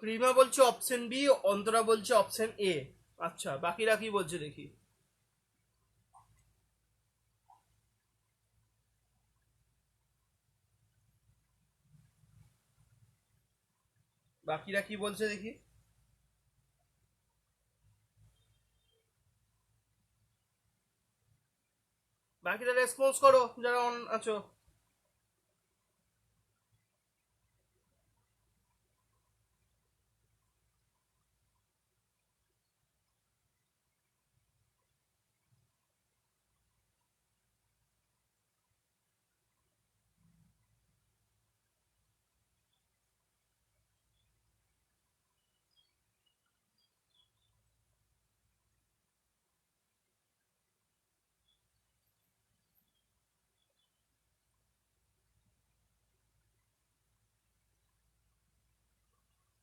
রিমা বলছে অপশন বি, অন্তরা বলছে অপশন এ। আচ্ছা, বাকিরা কি বলছে দেখি? বাকিরা কি বলছে দেখি? বাকিরা রেসপন্স করো যারা অন আছো।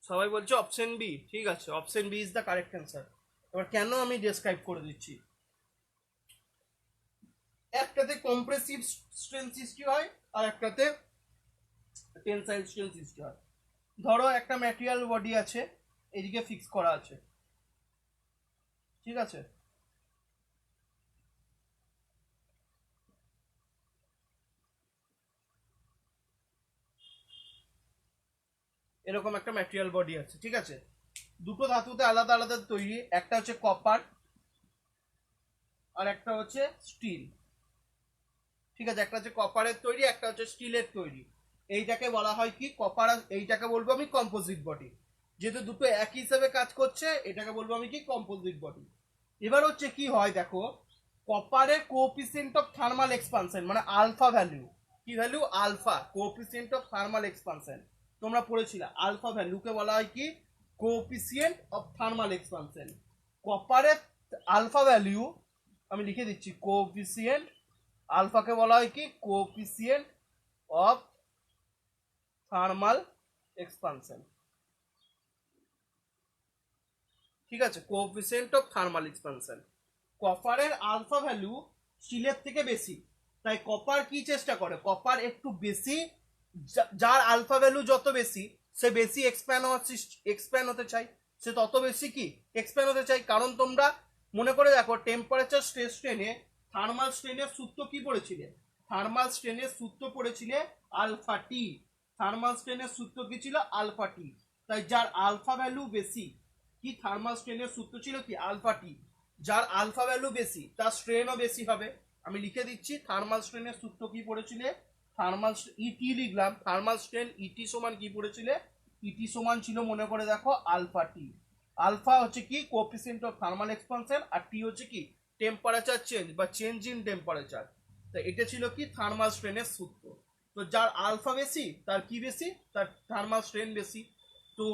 সবাই বলছে অপশন বি, ঠিক আছে, option B is the correct answer. এবার কেন আমি ডেসক্রাইব করে দিচ্ছি। একটাতে কম্প্রেসিভ স্ট্রেন সৃষ্টি হয় আর একটাতে টেনসাইল স্ট্রেন সৃষ্টি হয়। ধরো একটা ম্যাটেরিয়াল বডি আছে, এদিকে ফিক্স করা আছে, ঠিক আছে? এরকম একটা ম্যাটেরিয়াল বডি আছে, ঠিক আছে? দুটো ধাতুতে আলাদা আলাদা তৈরি, একটা হচ্ছে কপার আর একটা হচ্ছে স্টিল, ঠিক আছে? একটা হচ্ছে কপারের তৈরি, একটা হচ্ছে স্টিলের তৈরি। এইটাকে বলা হয় কি কপার, এইটাকে বলবো আমি কম্পোজিট বডি। যেহেতু দুটো একই হিসাবে কাজ করছে এটাকে বলবো আমি কি কম্পোজিট বডি। এবার হচ্ছে কি হয় দেখো, কপারের কোএফিসিয়েন্ট অফ থার্মাল এক্সপানশন মানে আলফা ভ্যালু, কি value? Alpha, coefficient of thermal expansion তোমরা পড়েছিলে। আলফা ভ্যালুকে বলা হয় কি কোএফিসিয়েন্ট অফ থার্মাল এক্সপানশন। কপারের আলফা ভ্যালু আমি লিখে দিচ্ছি, কোএফিসিয়েন্ট আলফাকে বলা হয় কি কোএফিসিয়েন্ট অফ থার্মাল এক্সপানশন, ঠিক আছে? Coefficient of thermal expansion. কপারের আলফা ভ্যালু স্টিলের থেকে বেশি, তাই কপার কি চেষ্টা করে, কপার একটু বেশি, যার আলফা ভ্যালু যত বেশি সে বেশি এক্সপ্যান্ড হতে চায়, সে তত বেশি কি এক্সপ্যান্ড হতে চায়। কারণ তোমরা মনে করে দেখো টেম্পারেচার স্ট্রেস স্ট্রেনে থার্মাল স্ট্রেনের সূত্র কি পড়েছিলে? থার্মাল স্ট্রেনের সূত্র পড়েছিলে আলফা টি। থার্মাল স্ট্রেনের সূত্র কি ছিল? Alpha T. তাই যার আলফা ভ্যালু বেশি, কি থার্মাল স্ট্রেনের সূত্র ছিল কি আলফা টি, যার আলফা ভ্যালু বেশি তার স্ট্রেনও বেশি হবে। আমি লিখে দিচ্ছি থার্মাল স্ট্রেনের সূত্র কি পড়েছিলে, থার্মাল ইটি লিখলাম, থার্মাল স্ট্রেন ইটি সমান কি পড়েছিলে, ইটি সমান ছিল মনে করে দেখো আলফা টি। আলফা হচ্ছে কি কোএফিসিয়েন্ট অফ থার্মাল এক্সপানশন, আর টি হচ্ছে কি টেম্পারেচার চেঞ্জ বা চেঞ্জ ইন টেম্পারেচার। তো এটা ছিল কি থার্মাল স্ট্রেনের সূত্র। তো যার আলফা বেশি তার কি বেশি, তার থার্মাল স্ট্রেন বেশি। তো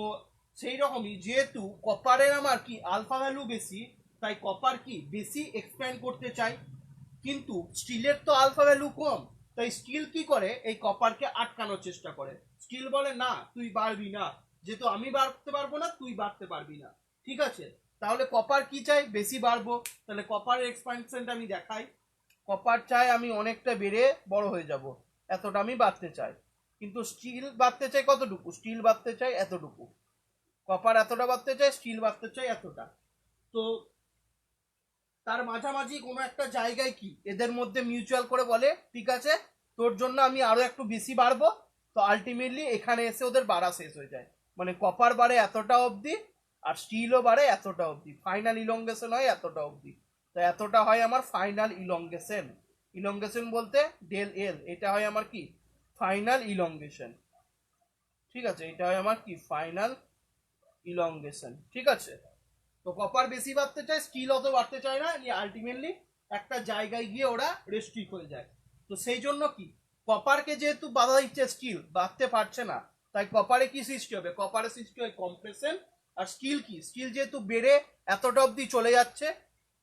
সেই রকমই যেহেতু কপারের আমার কি আলফা ভ্যালু বেশি, তাই কপার কি বেশি এক্সপ্যান্ড করতে চাই, কিন্তু স্টিলের তো আলফা ভ্যালু কম, তাই স্টিল কি করে এই কপারকে আটকানোর চেষ্টা করে। স্টিল বলে না তুই বাড়বি না, যেহেতু আমি বাড়তে পারবো না তুই বাড়তে পারবি না, ঠিক আছে। তাহলে কপার কি চাই, বেশি বাড়বো, তাহলে কপারের এক্সপ্যানশনটা আমি দেখাই। কপার চাই আমি অনেকটা বেড়ে বড় হয়ে যাব, এতটা আমি বাড়তে চাই, কিন্তু স্টিল বাড়তে চাই কতটুকু, স্টিল বাড়তে চাই এতটুকু, কপার এতটা বাড়তে চাই, স্টিল বাড়তে চাই এতটা। তো তার মাঝামাঝি কোনো একটা জায়গায় কি এদের মধ্যে মিউচুয়াল করে বলে ঠিক আছে তোর জন্য আমি আরো একটু বেশি বাড়বো, তো আলটিমেটলি এখানে এসে ওদের বাড়া শেষ হয়ে যায়, মানে কপার বাড়ে এতটা অবধি আর স্টিলও বাড়ে এতটা অবধি, ফাইনাল ইলংগেশন হয় এতটা অবধি। তো এতটা হয় আমার ফাইনাল ইলংগেশন। ইলংগেশন বলতে ডেল এল, এটা হয় আমার কি ফাইনাল ইলংগেশন, ঠিক আছে, এটা হয় আমার কি ফাইনাল ইলংগেশন, ঠিক আছে। তো কপার বেশি বাড়তে চায়, স্টিল অত বাড়তে চায় না, আলটিমেটলি একটা জায়গায় গিয়ে ওরা রেস্ট্রিক্ট হয়ে যায়। তো সেই জন্য কি কপারকে যেহেতু বাধা দিচ্ছে স্টিল বাড়তে পারছে না, তাই কপারে কি সৃষ্টি হবে, কপারে সৃষ্টি হয় কম্প্রেশন। আর স্টিল কি, স্টিল যেহেতু বেড়ে এতটা অবধি চলে যাচ্ছে,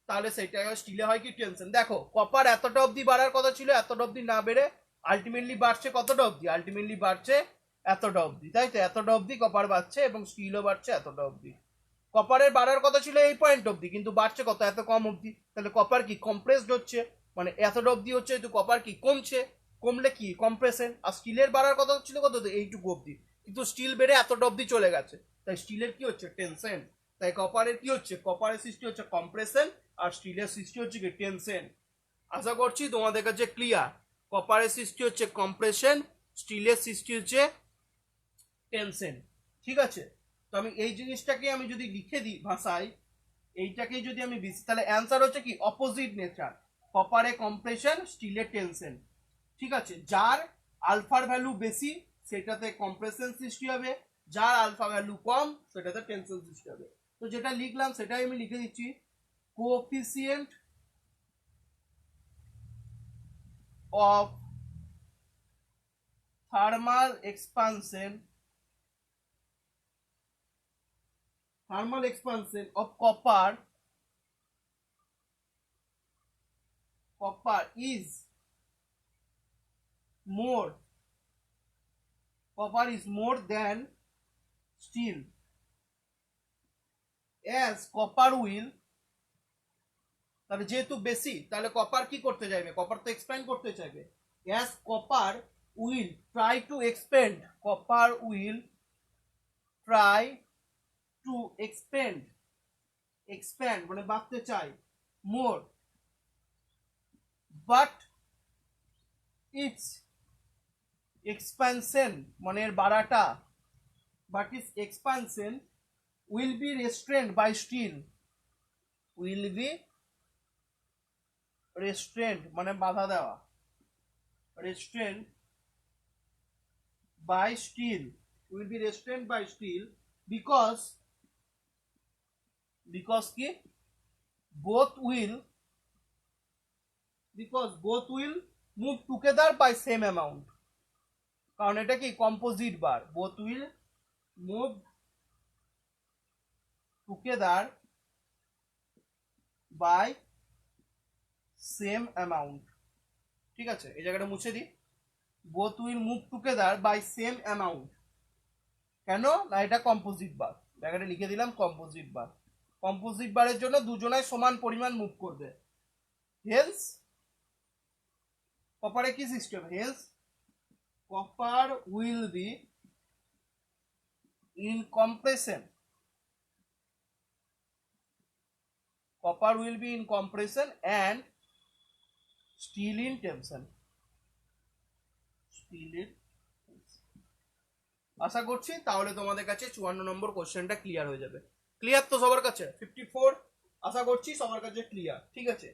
তাহলে সেটা স্টিলে হয় কি টেনশন। দেখো কপার এতটা অবধি বাড়ার কথা ছিল, এতটা অবধি না বেড়ে আলটিমেটলি বাড়ছে কতটা অবধি, আলটিমেটলি বাড়ছে এতটা অবধি, তাই তো এতটা অবধি কপার বাড়ছে এবং স্টিলও বাড়ছে এতটা অবধি। কপারের বাড়ার কথা ছিল এই পয়েন্ট অবধি, কিন্তু বাড়ছে কত, এত কম অবধি, তাহলে কপার কি কম্প্রেসড হচ্ছে, মানে এতটা অবধি হচ্ছে, কিন্তু কপার কি কমছে, কমলে কি কম্প্রেশন। আর স্টিলের বাড়ার কথা ছিল কত, এইটুকু অবধি, কিন্তু স্টিল বেড়ে এতটা অবধি চলে গেছে, তাই স্টিলের কি হচ্ছে টেনশন। তাই কপারের কি হচ্ছে, কপারের সৃষ্টি হচ্ছে কম্প্রেশন আর স্টিলের সৃষ্টি হচ্ছে কি টেনশন। আশা করছি তোমাদের কাছে ক্লিয়ার, কপারের সৃষ্টি হচ্ছে কম্প্রেশন, স্টিলের সৃষ্টি হচ্ছে টেনশন, ঠিক আছে। তো আমি এই জিনিসটাকে আমি যদি লিখে দিই ভাষায়, এইটাকেই যদি আমি তাহলে অ্যান্সার হচ্ছে কি অপোজিট নেচার, কপারে কম্প্রেশন স্টিলে টেনশন, ঠিক আছে। যার আলফার ভ্যালু বেশি সেটাতে কম্প্রেশন সৃষ্টি হবে, যার আলফা ভ্যালু কম সেটাতে টেনশন সৃষ্টি হবে। তো যেটা লিখলাম সেটাই আমি লিখে দিচ্ছি, coefficient of thermal expansion of copper is more than steel, as copper will, তাহলে যেহেতু বেশি তাহলে কপার কি করতে চাইবে, কপার তো এক্সপ্যান্ড করতে চাইবে, as copper will try to expand, copper will try to expand মানে বাড়তে চাই more, but its expansion মানে এর বাড়াটা, but its expansion will be restrained by steel, will be restrained মানে বাধা দেওয়া, restrained by steel, will be restrained by steel because কি both will move together by same amount, কারণ এটা কি composite bar, both will move together by same amount, ঠিক আছে। এই জায়গাটা মুছে দিই, both will move together by same amount, কেন না এটা কম্পোজিট বার, জায়গাটা লিখে দিলাম কম্পোজিট বার, কম্পোজিট বারের জন্য দুজনায় সমান পরিমাণ মুভ করবে, হেন্স কপারে কি system, hence copper will be in compression, copper will be in compression and steel in tension, আশা করছি তাহলে তোমাদের কাছে 54 নম্বর কোশ্চেনটা ক্লিয়ার হয়ে যাবে। ক্লিয়ার তো সবার কাছে 54, আশা করছি সবার কাছে ক্লিয়ার, ঠিক আছে।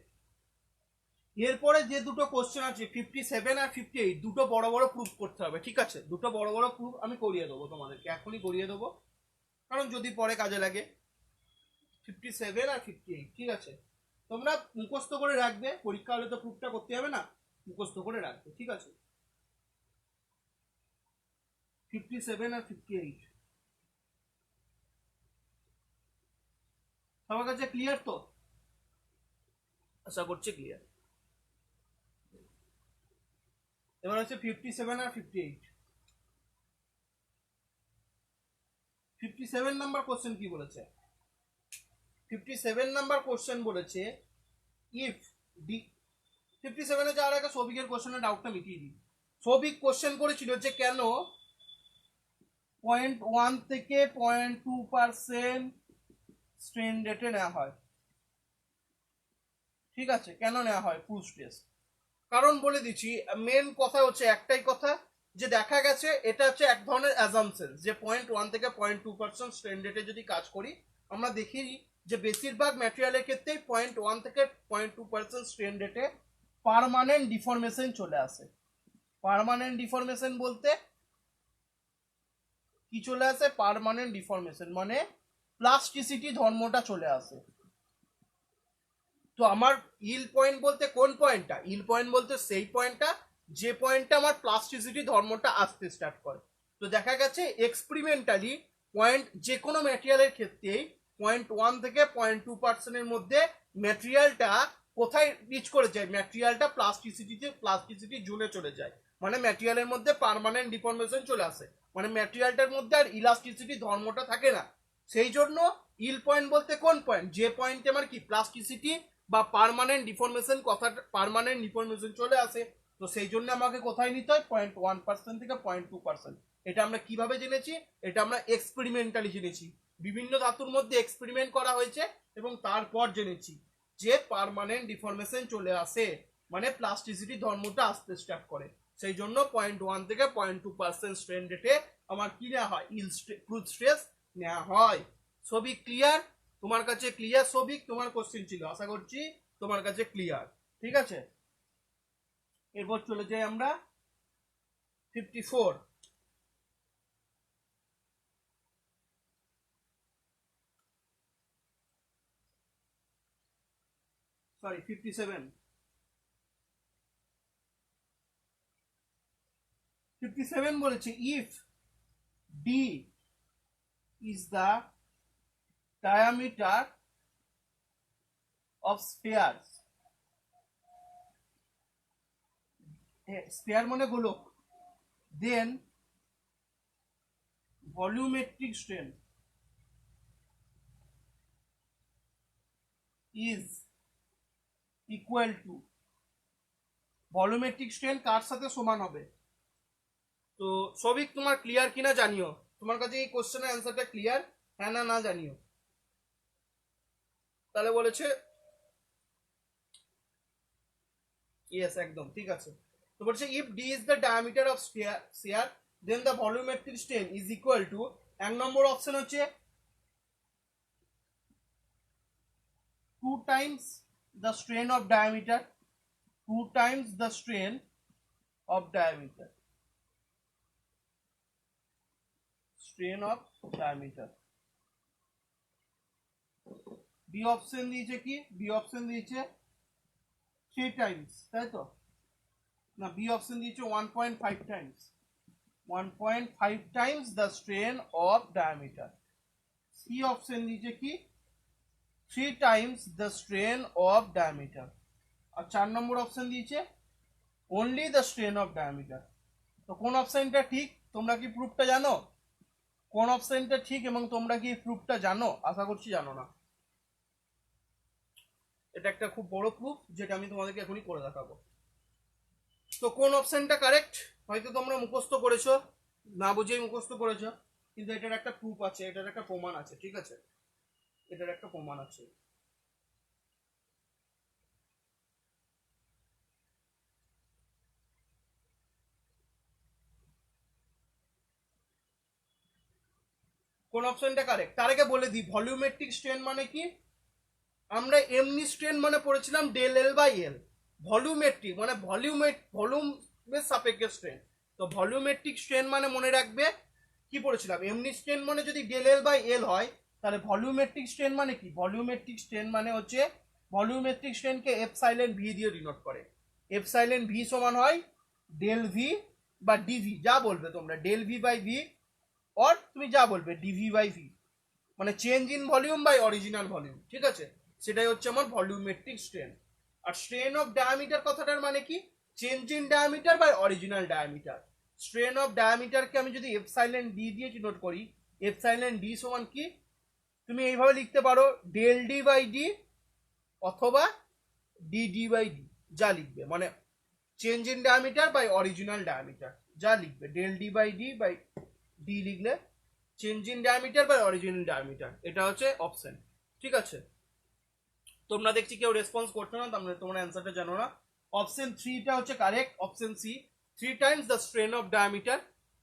এরপরে যে দুটো কোশ্চেন আছে 57 আর 58, দুটো বড় বড় প্রুফ করতে হবে, ঠিক আছে? দুটো বড় বড় প্রুফ আমি করিয়ে দেবো তোমাদেরকে, এখনই করিয়ে দেবো, কারণ যদি পরে কাজে লাগে। 57 আর 58, ঠিক আছে? তোমরা মুখস্থ করে রাখবে, পরীক্ষা হলে তো প্রুফটা করতে হবে না, মুখস্থ করে রাখবে, ঠিক আছে? 57 আর 58 সবার কাছে ক্লিয়ার তো? আশা করছি ক্লিয়ার। এবার হচ্ছে 57 আর 58। 57 নাম্বার কোশ্চেন কি বলেছে? 57 নাম্বার কোশ্চেন বলেছে ইফ ডি। 57-এ যাওয়ার আগে সৌভিকের কোশ্চেনের ডাউটটা মিটিয়ে দিই। সৌভিক কোশ্চেন করেছিল যে কেন 0.1 থেকে 0.2% স্ট্রেন রেটে নেওয়া হয়, ঠিক আছে? কেন নেওয়া হয় প্রুফ টেস্ট? কারণ বলে দিচ্ছি, মেন কথা হচ্ছে একটাই কথা, যে দেখা গেছে এটা হচ্ছে এক ধরনের অ্যাজাম্পশন, যে 0.1 থেকে 0.2% স্ট্রেন রেটে যদি কাজ করি, আমরা দেখি যে বেশিরভাগ ম্যাটেরিয়ালের ক্ষেত্রেই 0.1 থেকে 0.2% স্ট্রেন রেটে পার্মানেন্ট ডিফরমেশন চলে আসে। পার্মানেন্ট ডিফরমেশন বলতে কি চলে আসে? পার্মানেন্ট ডিফরমেশন মানে প্লাস্টিসিটি ধর্মটা চলে আসে। তো আমার ইল পয়েন্ট বলতে কোন পয়েন্টটা? ইল পয়েন্ট বলতে সেই পয়েন্টটা যে পয়েন্টটা আমার প্লাস্টিসিটি ধর্মটা আসতে স্টার্ট করে। তো দেখা গেছে এক্সপেরিমেন্টালি পয়েন্ট যে কোনো ম্যাটেরিয়ালের ক্ষেত্রেই 0.1 থেকে 0.2%-এর মধ্যে ম্যাটেরিয়ালটা কোথায় রিচ করে যায়? ম্যাটেরিয়ালটা প্লাস্টিসিটি জোনে চলে যায়, মানে ম্যাটেরিয়ালের মধ্যে পার্মানেন্ট ডিফরমেশন চলে আসে, মানে ম্যাটেরিয়ালটার মধ্যে আর ইলাস্টিসিটি ধর্মটা থাকে না। সেই জন্য ইল পয়েন্ট বলতে কোন পয়েন্ট? যে পয়েন্টে আমার কি প্লাস্টিসিটি বা পার্মানেন্ট ডিফরমেশন, কথাটা পার্মানেন্ট ডিফরমেশন চলে আসে। তো সেই জন্য আমাকে কোথায় নিতে হয়? 0.1% থেকে 0.2%। এটা আমরা কিভাবে জেনেছি? এটা আমরা এক্সপেরিমেন্টালি জেনেছি, বিভিন্ন ধাতুর মধ্যে এক্সপেরিমেন্ট করা হয়েছে এবং তারপর জেনেছি যে পার্মানেন্ট ডিফরমেশন চলে আসে, মানে প্লাস্টিসিটি ধর্মটা আসতে স্টার্ট করে। সেই জন্য 0.1 থেকে 0.2% স্ট্রেন রেটে আমার কি নেওয়া হয়? প্রুফ স্ট্রেস নেওয়া হয়। সবই ক্লিয়ার? তোমার কাছে ক্লিয়ার সবিক? তোমার কোশ্চেন ছিল, আশা করছি তোমার কাছে ক্লিয়ার, ঠিক আছে? এরপর চলে যাই আমরা 54। সরি 57। 57 বলেছে if D is the diameter of spheres, sphere মানে গোলক, then volumetric strain is equal to, volumetric strain কার সাথে সমান হবে? তো সবিক তোমার ক্লিয়ার কিনা জানিও, তোমার কাছে এই কোশ্চেনের অ্যান্সারটা ক্লিয়ার, হ্যাঁ না না জানিও। তাহলে বলেছে ইয়েস, একদম ঠিক আছে। তো বলছে if D is the diameter of sphere then the volumetric strain is equal to, এক নম্বর অপশন হচ্ছে 2 times the strain of diameter, 2 times the strain of diameter, strain of diameter। B option দিয়েছে কি? বি অপশন দিয়েছে 3 Times, তাই তো? না, B option দিয়েছে 1.5 times, 1.5 times the strain of diameter. C option দিয়েছে কি? 3 times the strain of diameter. আর 4 নম্বর অপশন দিয়েছে only the strain of diameter. তো কোন অপশনটা ঠিক? তোমরা কি প্রুফটা জানো? কোন অপশনটা ঠিক এবং তোমরা কি প্রুফটা জানো? আশা করছি জানো না। এটা একটা খুব বড় প্রুফ, যেটা আমি তোমাদেরকে এখনই করে দেখাবো। তো কোন অপশনটা কারেক্ট? হয়তো তোমরা মুখস্থ করেছো, না বুঝেই মুখস্থ করেছো, কিন্তু এটার একটা প্রুফ আছে, এটার একটা প্রমাণ আছে, ঠিক আছে? এটার একটা প্রমাণ আছে। কোন অপশনটা কারেক্ট তার আগে বলে দিই, ভলিউমেট্রিক স্ট্রেন মানে কি? আমরা এমনি স্ট্রেন মানে পড়েছিলাম del L by L, volumetric মানে ভলিউমের সাপেক্ষে স্ট্রেন। তো ভলিউমেট্রিক স্ট্রেন মানে মনে রাখবে কি পড়েছিলাম, এমনি স্ট্রেন মানে যদি ডেল এল বাই এল হয়, তাহলে ভলিউমেট্রিক স্ট্রেন মানে কি, ভলিউমেট্রিক স্ট্রেন মানে হচ্ছে ভলিউমেট্রিক স্ট্রেনকে এপসাইলেন ভি দিয়ে ডিনোট করে। এপসাইলেন ভি সমান হয় ডেল ভি বা ডিভি, যা বলবে তোমরা, del V by V, or তুমি যা বলবে ডিভি বাই ভি, মানে change in volume by original volume. ঠিক আছে, সেটাই হচ্ছে আমার ভলিউমেট্রিক স্ট্রেন। আর স্ট্রেন অফ ডায়ামিটার কথাটার মানে কি, change in diameter by original diameter. Strain of ডায়ামিটারকে আমি যদি এপসাইলেন ডি দিয়ে ডিনোট করি, এপসাইলেন ডি সমান কি, তুমি এইভাবে লিখতে পারো ডেল ডি বাই ডি অথবা ডি ডি বাই ডি, যা লিখবে, মানে change in diameter by original diameter, যা লিখবে del D by D by D লিখলে change in diameter by original diameter, এটা হচ্ছে অপশন। ঠিক আছে, তোমরা দেখছি কেউ রেসপন্স করছো না, তোমরা অ্যান্সারটা জানো না। অপশন 3টা হচ্ছে correct, option C, 3 times the strain of diameter.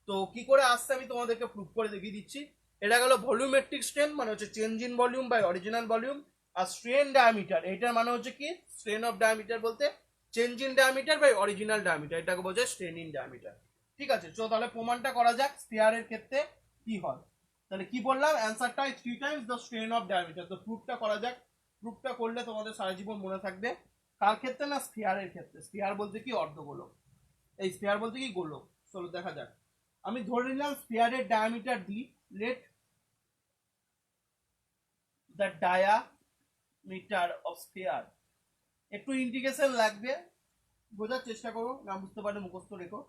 তো কি করে আসছে আমি তোমাদেরকে প্রুভ করে দেখিয়ে দিচ্ছি। এটা গেল ভলিউমেট্রিক স্ট্রেন মানে হচ্ছে change in volume by original volume, আর স্ট্রেন ডায়ামিটার এটার মানে হচ্ছে কি, স্ট্রেন অফ ডায়ামিটার বলতে change in diameter by original diameter, এটাকে বোঝায় স্ট্রেন ইন ডায়ামিটার। ঠিক আছে, চলো তাহলে প্রমাণটা করা যাক স্ফিয়ারের ক্ষেত্রে কি হয়। তাহলে কি বললাম, অ্যান্সারটা 3 times the strain of diameter. তো প্রুফটা করা যাক, প্রুফটা করলে তোমাদের সারা জীবন মনে থাকবে। কার ক্ষেত্রে না, স্ফিয়ারের ক্ষেত্রে। স্ফিয়ার বলতে কি, অর্ধগোলক, এই স্ফিয়ার বলতে কি গোলক। চলো দেখা যাক, আমি ধরে নিলাম স্ফিয়ারের diameter D, let the diameter of sphere, একটু ইন্টিগ্রেশন লাগবে, বোঝার চেষ্টা করো, না বুঝতে পারলে মুখস্থ রেখো।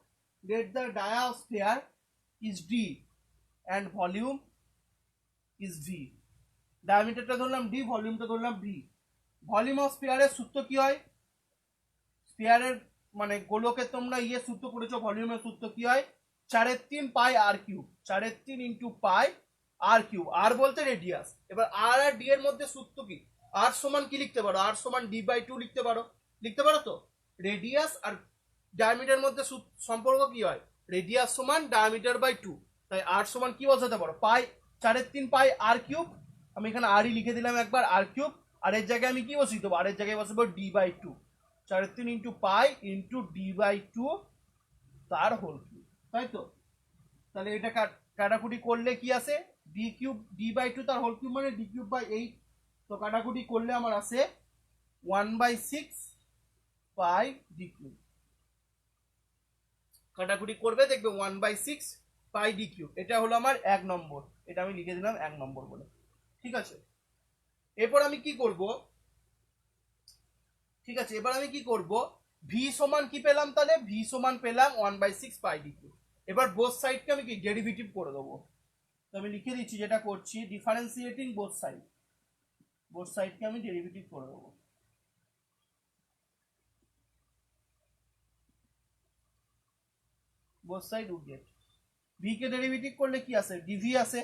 Let the dia of sphere is D and volume is V. ডায়ামিটারটা ধরলাম ডি, ভলিউমটা ধরলাম ভি। ভলিউম অফ স্ফিয়ারের সূত্র কি হয়, স্ফিয়ারের মানে গোলকে তোমরা সূত্র করেছো, ভলিউমের সূত্র কি হয়, 4/3 পাই আর কিউব, 4/3 ইন্টু পাই আর কিউব, আর বলতে রেডিয়াস। এবার আর আর ডি এর মধ্যে সূত্র কি, আর সমান কি লিখতে পারো, আর সমান ডি বাই টু লিখতে পারো, লিখতে পারো তো। রেডিয়াস আর ডায়ামিটার মধ্যে সম্পর্ক কি হয়, রেডিয়াস সমান ডায়ামিটার বাই টু, তাই আর সমান কি বসাতে পারো, পাই 4/3 পাই আর কিউব, আমি এখানে আরই লিখে দিলাম একবার, আর কিউব, আর এর জায়গায় আমি কি বসিয়ে দেবো, আর এর জায়গায় বসাবো D by two, 4/3 into pi into D by two তার হোল কিউব, তাই তো। তাহলে এটা কাটাকুটি করলে কি আসে, D cube, D by two তার হোল কিউব মানে ডি কিউব বাই 8। তো কাটাকুটি করলে আমার আসে 1/6 পাই ডি কিউব, কাটাকুটি করবে দেখবে 1/6 পাই ডি কিউব। এটা হলো আমার 1 নম্বর, এটা আমি লিখে দিলাম 1 নম্বর বলে। ঠিক আছে, এরপর আমি কি করব, ঠিক আছে, এবার আমি কি করব, ভি সমান কি পেলাম, তাহলে ভি সমান পেলাম 1/6 পাই ডি কিউব। এবার বোথ সাইডকে আমি কি ডেরিভেটিভ করে দেবো। তো আমি লিখে দিচ্ছি যেটা করছি, ডিফারেন্সিয়েটিং বোথ সাইড, বোথ সাইডকে আমি ডেরিভেটিভ করে দেবো। Both side would get, V কে ডেরিভেটিভ করলে কি আসে, ডিভি আসে,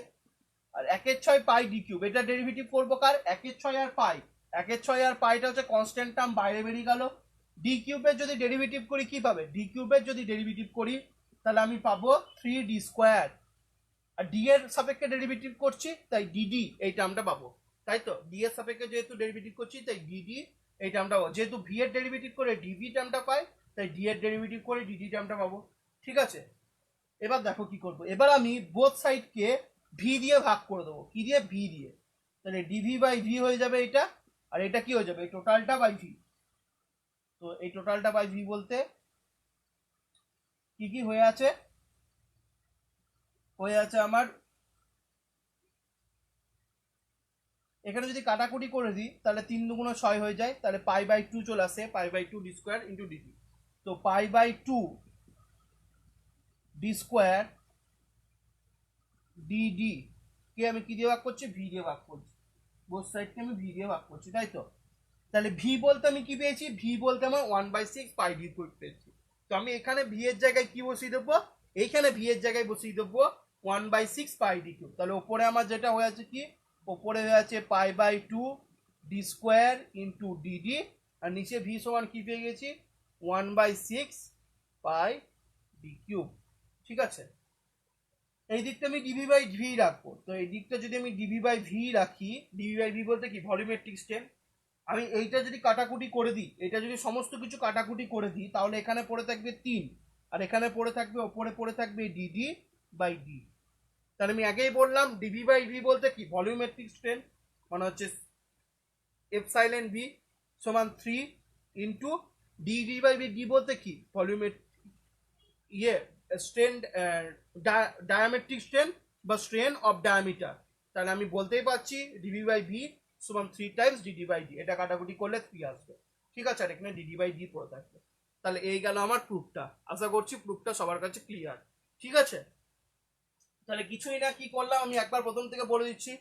আর 1/6 পাই ডি কিউব, এটা ডেরিভেটিভ করবো কার, 1/6 আর পাই, 1/6 আর পাইটা হচ্ছে কনস্ট্যান্ট টার্ম, বাইরে বেরিয়ে গেল। ডি কিউবের যদি ডেরিভেটিভ করি কি পাবে, ডি কিউবের যদি ডেরিভেটিভ করি তাহলে আমি পাবো 3d স্কোয়ার, আর ডি এর সাপেক্ষে ডেরিভেটিভ করছি তাই ডিডি এই টার্মটা পাবো, তাই তো। ডি এর সাপেক্ষে যেহেতু ডেরিভেটিভ করছি তাই ডিডি এই টার্মটা পাবো, যেহেতু ভি এর ডেরিভেটিভ করে ডিভি টার্মটা পাই তাই ডি এর ডেরিভেটিভ করে ডিডি টার্মটা পাবো। ঠিক আছে, এবার দেখো কি করবো, এবার আমি বোথ সাইডকে ভি দিয়ে ভাগ করে দেবো, কি দিয়ে, ভি দিয়ে, তাহলে ডিভি বাই ভি হয়ে যাবে এটা, আর এটা কি হয়ে যাবে, এই টোটালটা বাই ভি। তো এই টোটালটা বাই ভি বলতে কি কি হয়ে আছে, হয়ে আছে আমার, এখানে যদি কাটাকুটি করে দিই তাহলে 3 দুগুণ 6 হয়ে যায়, তাহলে পাই বাই টু চলে আসে, pi by two D square into D D. তো pi by two D square D D কে আমি কি দিয়ে ভাগ করছি, ভি দিয়ে ভাগ করছি, বোথ সাইডকে আমি ভি দিয়ে ভাগ করছি, তাই তো। তাহলে ভি বলতে আমি কি পেয়েছি, ভি বলতে আমার 1/6 পাই ডি পেয়েছি। তো আমি এখানে ভি এর জায়গায় কি বসিয়ে দেবো, এইখানে ভি এর জায়গায় বসিয়ে দেবো 1/6 পাই ডি কিউব। তাহলে ওপরে আমার যেটা হয়ে আছে কি, ওপরে হয়ে আছে pi by two D square into D D, আর নিচে ভি সমান কি পেয়ে গেছি, 1/6 পাই ডি কিউব। ঠিক আছে, এই দিকটা আমি ডিভি বাই ভি রাখবো, তো এই দিকটা যদি আমি ডিভি বাই ভি রাখি, ডিভি বাই ভি বলতে কি ভলিউমেট্রিক স্ট্রেন, আমি এইটা যদি কাটাকুটি করে দিই, এটা যদি সমস্ত কিছু কাটাকুটি করে দিই, তাহলে এখানে পড়ে থাকবে 3, আর এখানে পড়ে থাকবে, ওপরে পড়ে থাকবে ডিডি বাই ডি। তাহলে আমি আগেই বললাম ডিভি বাই ভি বলতে কি, ভলিউমেট্রিক স্ট্রেন, মানে হচ্ছে এপসাইলন ভি সমান 3 ইন্টু ডিডি বাই ডি বলতে কি, ভলিউমেট্রিক ইয়ে স্ট্রেন, ডায়ামেট্রিক স্ট্রেন বা স্ট্রেন অফ ডায়ামিটার। তাহলে আমি বলতেই পারছি ডিভি বাই ভি সমান 3 টাইমস ডিডি বাই ডি। এটা কাটাকুটি করলে 3 আসবে, ঠিক আছে, আর এখানে ডিডি বাই ডি পড়ে থাকবে। তাহলে এই গেল আমার প্রুফটা। আশা করছি প্রুফটা সবার কাছে ক্লিয়ার, ঠিক আছে। তাহলে কিছুই না, কি করলাম আমি একবার প্রথম থেকে বলে দিচ্ছি।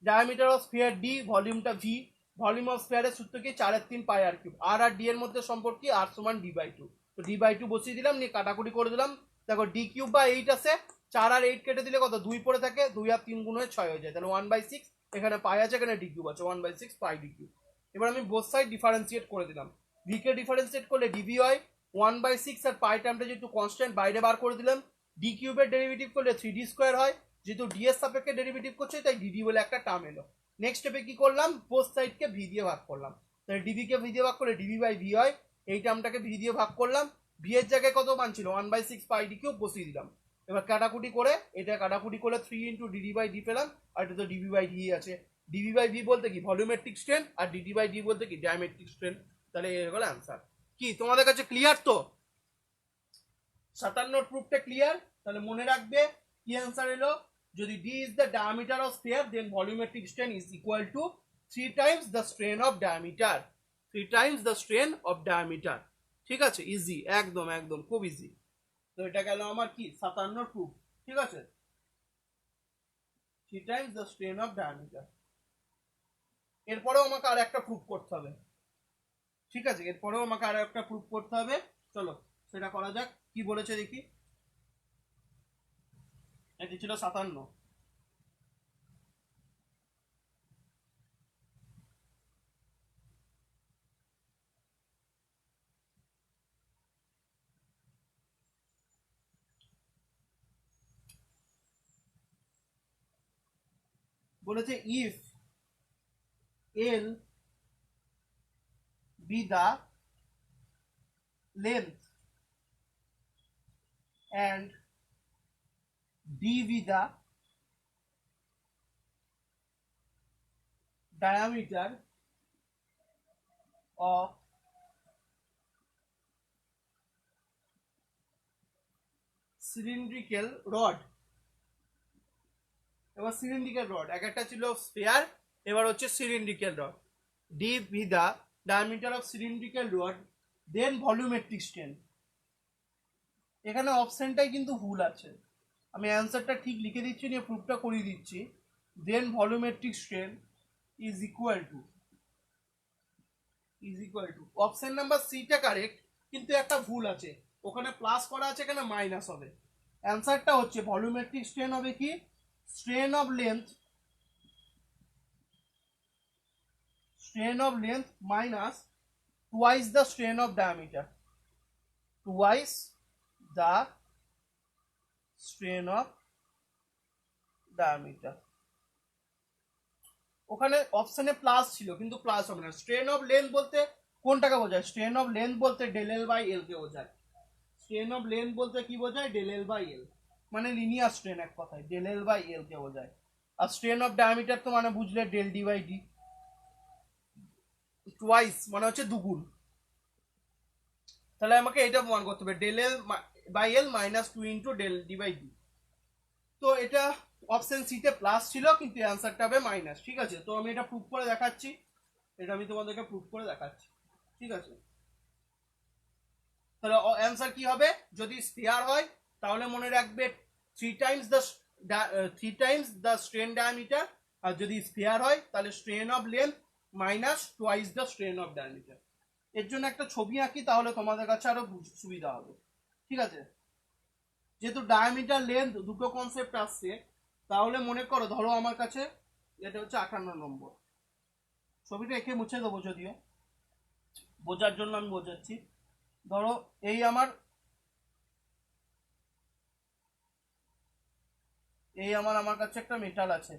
ডায়ামিটার অফ স্ফিয়ার ডি, ভলিউমটা ভি, ভলিউম অফ স্ফিয়ারের সূত্র কি, 4/3 পাই আর কিউব। আর আর ডি এর মধ্যে সম্পর্ক কি, আর সমান ডি বাই টু। তো ডি বাই টু বসিয়ে দিলাম, নিয়ে কাটাকুটি করে দিলাম। দেখো ডি কিউব বা 8 আছে, 4 আর 8 কেটে দিলে কত, 2 পড়ে থাকে, 2 আর 3 গুণ হয়ে 6 হয়ে যায়। তাহলে 1/6, এখানে পাই আছে, এখানে ডি কিউব আছে, 1/6 পাই ডি কিউব। এবার আমি বোথ সাইড ডিফারেন্সিয়েট করে দিলাম। ভি কে ডিফারেন্সিয়েট করলে ডিভি হয় 1/6, আর পাই টার্মটা যেহেতু কনস্ট্যান্ট বাইরে বার করে দিলাম। ডি কিউবের ডেরিভেটিভ করলে 3d স্কোয়ার হয়, যেহেতু ডি এর সাপেক্ষে ডেরিভেটিভ করছে তাই ডিডি বলে একটা টার্ম এলো। নেক্সট স্টেপে কি করলাম, বোথ সাইডকে ভি দিয়ে ভাগ করলাম। তাহলে ডিভি কে ভি দিয়ে ভাগ করলে ডিভি বাই ভি হয়, এই টার্মটাকে ভি দিয়ে ভাগ করলাম। ভি এর জায়গায় কত মান ছিল, 1/6 পাই ডি কিউব বসিয়ে দিলাম। এবার কাটাকুটি করে, এটা কাটাকুটি করলে 3 ইন্টু ডিডি বাই ডি পেলাম, আর এটা তো ডিভি বাই ডি আছে। ডিভি বাই ভি বলতে কি, ভলিউমেট্রিক স্ট্রেন, আর ডিডি বাই ডি বলতে কি, ডায়ামেট্রিক স্ট্রেন। তাহলে এর হলো অ্যান্সার। কি তোমাদের কাছে ক্লিয়ার তো? 57 প্রুফটা ক্লিয়ার? তাহলে মনে রাখবে কি অ্যান্সার এলো, যদি d is the diameter of sphere then volumetric strain is equal to 3 times the strain of diameter, 3 times the strain of diameter। ঠিক আছে, ইজি, একদম একদম খুব ইজি। তো এটা গেল আমার কি 57 প্রুফ, ঠিক আছে, 3 times the strain of diameter। এরপরেও আমাকে আর একটা প্রুফ করতে হবে, ঠিক আছে, এরপরেও আমাকে আর একটা প্রুফ করতে হবে। চলো সেটা করা যাক, কি বলেছে দেখি। এটি ছিল 57। বলেছে if L be the length and d be the diameter of cylindrical rod। এবার সিলিন্ড্রিক্যাল রড, এক একটা ছিল স্ফিয়ার, এবার হচ্ছে cylindrical rod. D be the diameter of cylindrical rod, then volumetric strain. এখানে অপশনটাই কিন্তু ভুল আছে, আমি অ্যান্সারটা ঠিক লিখে দিচ্ছি, নিয়ে প্রুফটা করিয়ে দিচ্ছি। Then volumetric strain is equal to, option number সিটা কারেক্ট, কিন্তু একটা ভুল আছে, ওখানে প্লাস করা আছে, এখানে মাইনাস হবে। অ্যান্সারটা হচ্ছে ভলিউমেট্রিক স্ট্রেন হবে কি, strain of length, minus twice the strain of diameter, twice the strain of diameter. ওখানে অপশনে প্লাস ছিল, কিন্তু প্লাস হবে না। স্ট্রেন অফ লেন্থ বলতে কোনটাকে বোঝায়, স্ট্রেন অফ লেন্থ বলতে ডেল এল বাই এল কে বোঝায়। স্ট্রেন অফ লেন্থ বলতে কি বোঝায়, ডেল এল বাই এল, মানে লিনিয়ার স্ট্রেন, এক কথায় ডেল এল বাই এল কে বোঝায়। আর স্ট্রেন অফ ডায়ামিটার তো মানে বুঝলে del D by D. Twice মানে হচ্ছে দুগুণ, তাহলে আমাকে এটা প্রমাণ করতে হবে, del L by L minus 2 into del D by D. তো এটা অপশন সিতে প্লাস ছিল, কিন্তু অ্যান্সারটা হবে মাইনাস, ঠিক আছে। তো আমি এটা প্রুফ করে দেখাচ্ছি, এটা আমি তোমাদেরকে প্রুফ করে দেখাচ্ছি, ঠিক আছে। তাহলে অ্যান্সার কি হবে, যদি স্ফিয়ার হয় তাহলে মনে রাখবে 3 টাইমস দ্য স্ট্রেন ডায়ামিটার, আর যদি স্ফিয়ার হয় তাহলে strain of length minus twice the strain of diameter. এর জন্য একটা ছবি আঁকি, তাহলে তোমাদের কাছে আরো সুবিধা হবে, ঠিক আছে। যেহেতু ডায়ামিটার লেন্থ দুটো কনসেপ্ট আসছে, তাহলে মনে করো, ধরো আমার কাছে এটা হচ্ছে 58 নম্বর, ছবিটা এঁকে মুছে দেবো, যদিও বোঝার জন্য আমি বোঝাচ্ছি। ধরো এই আমার আমার কাছে একটা মেটাল আছে,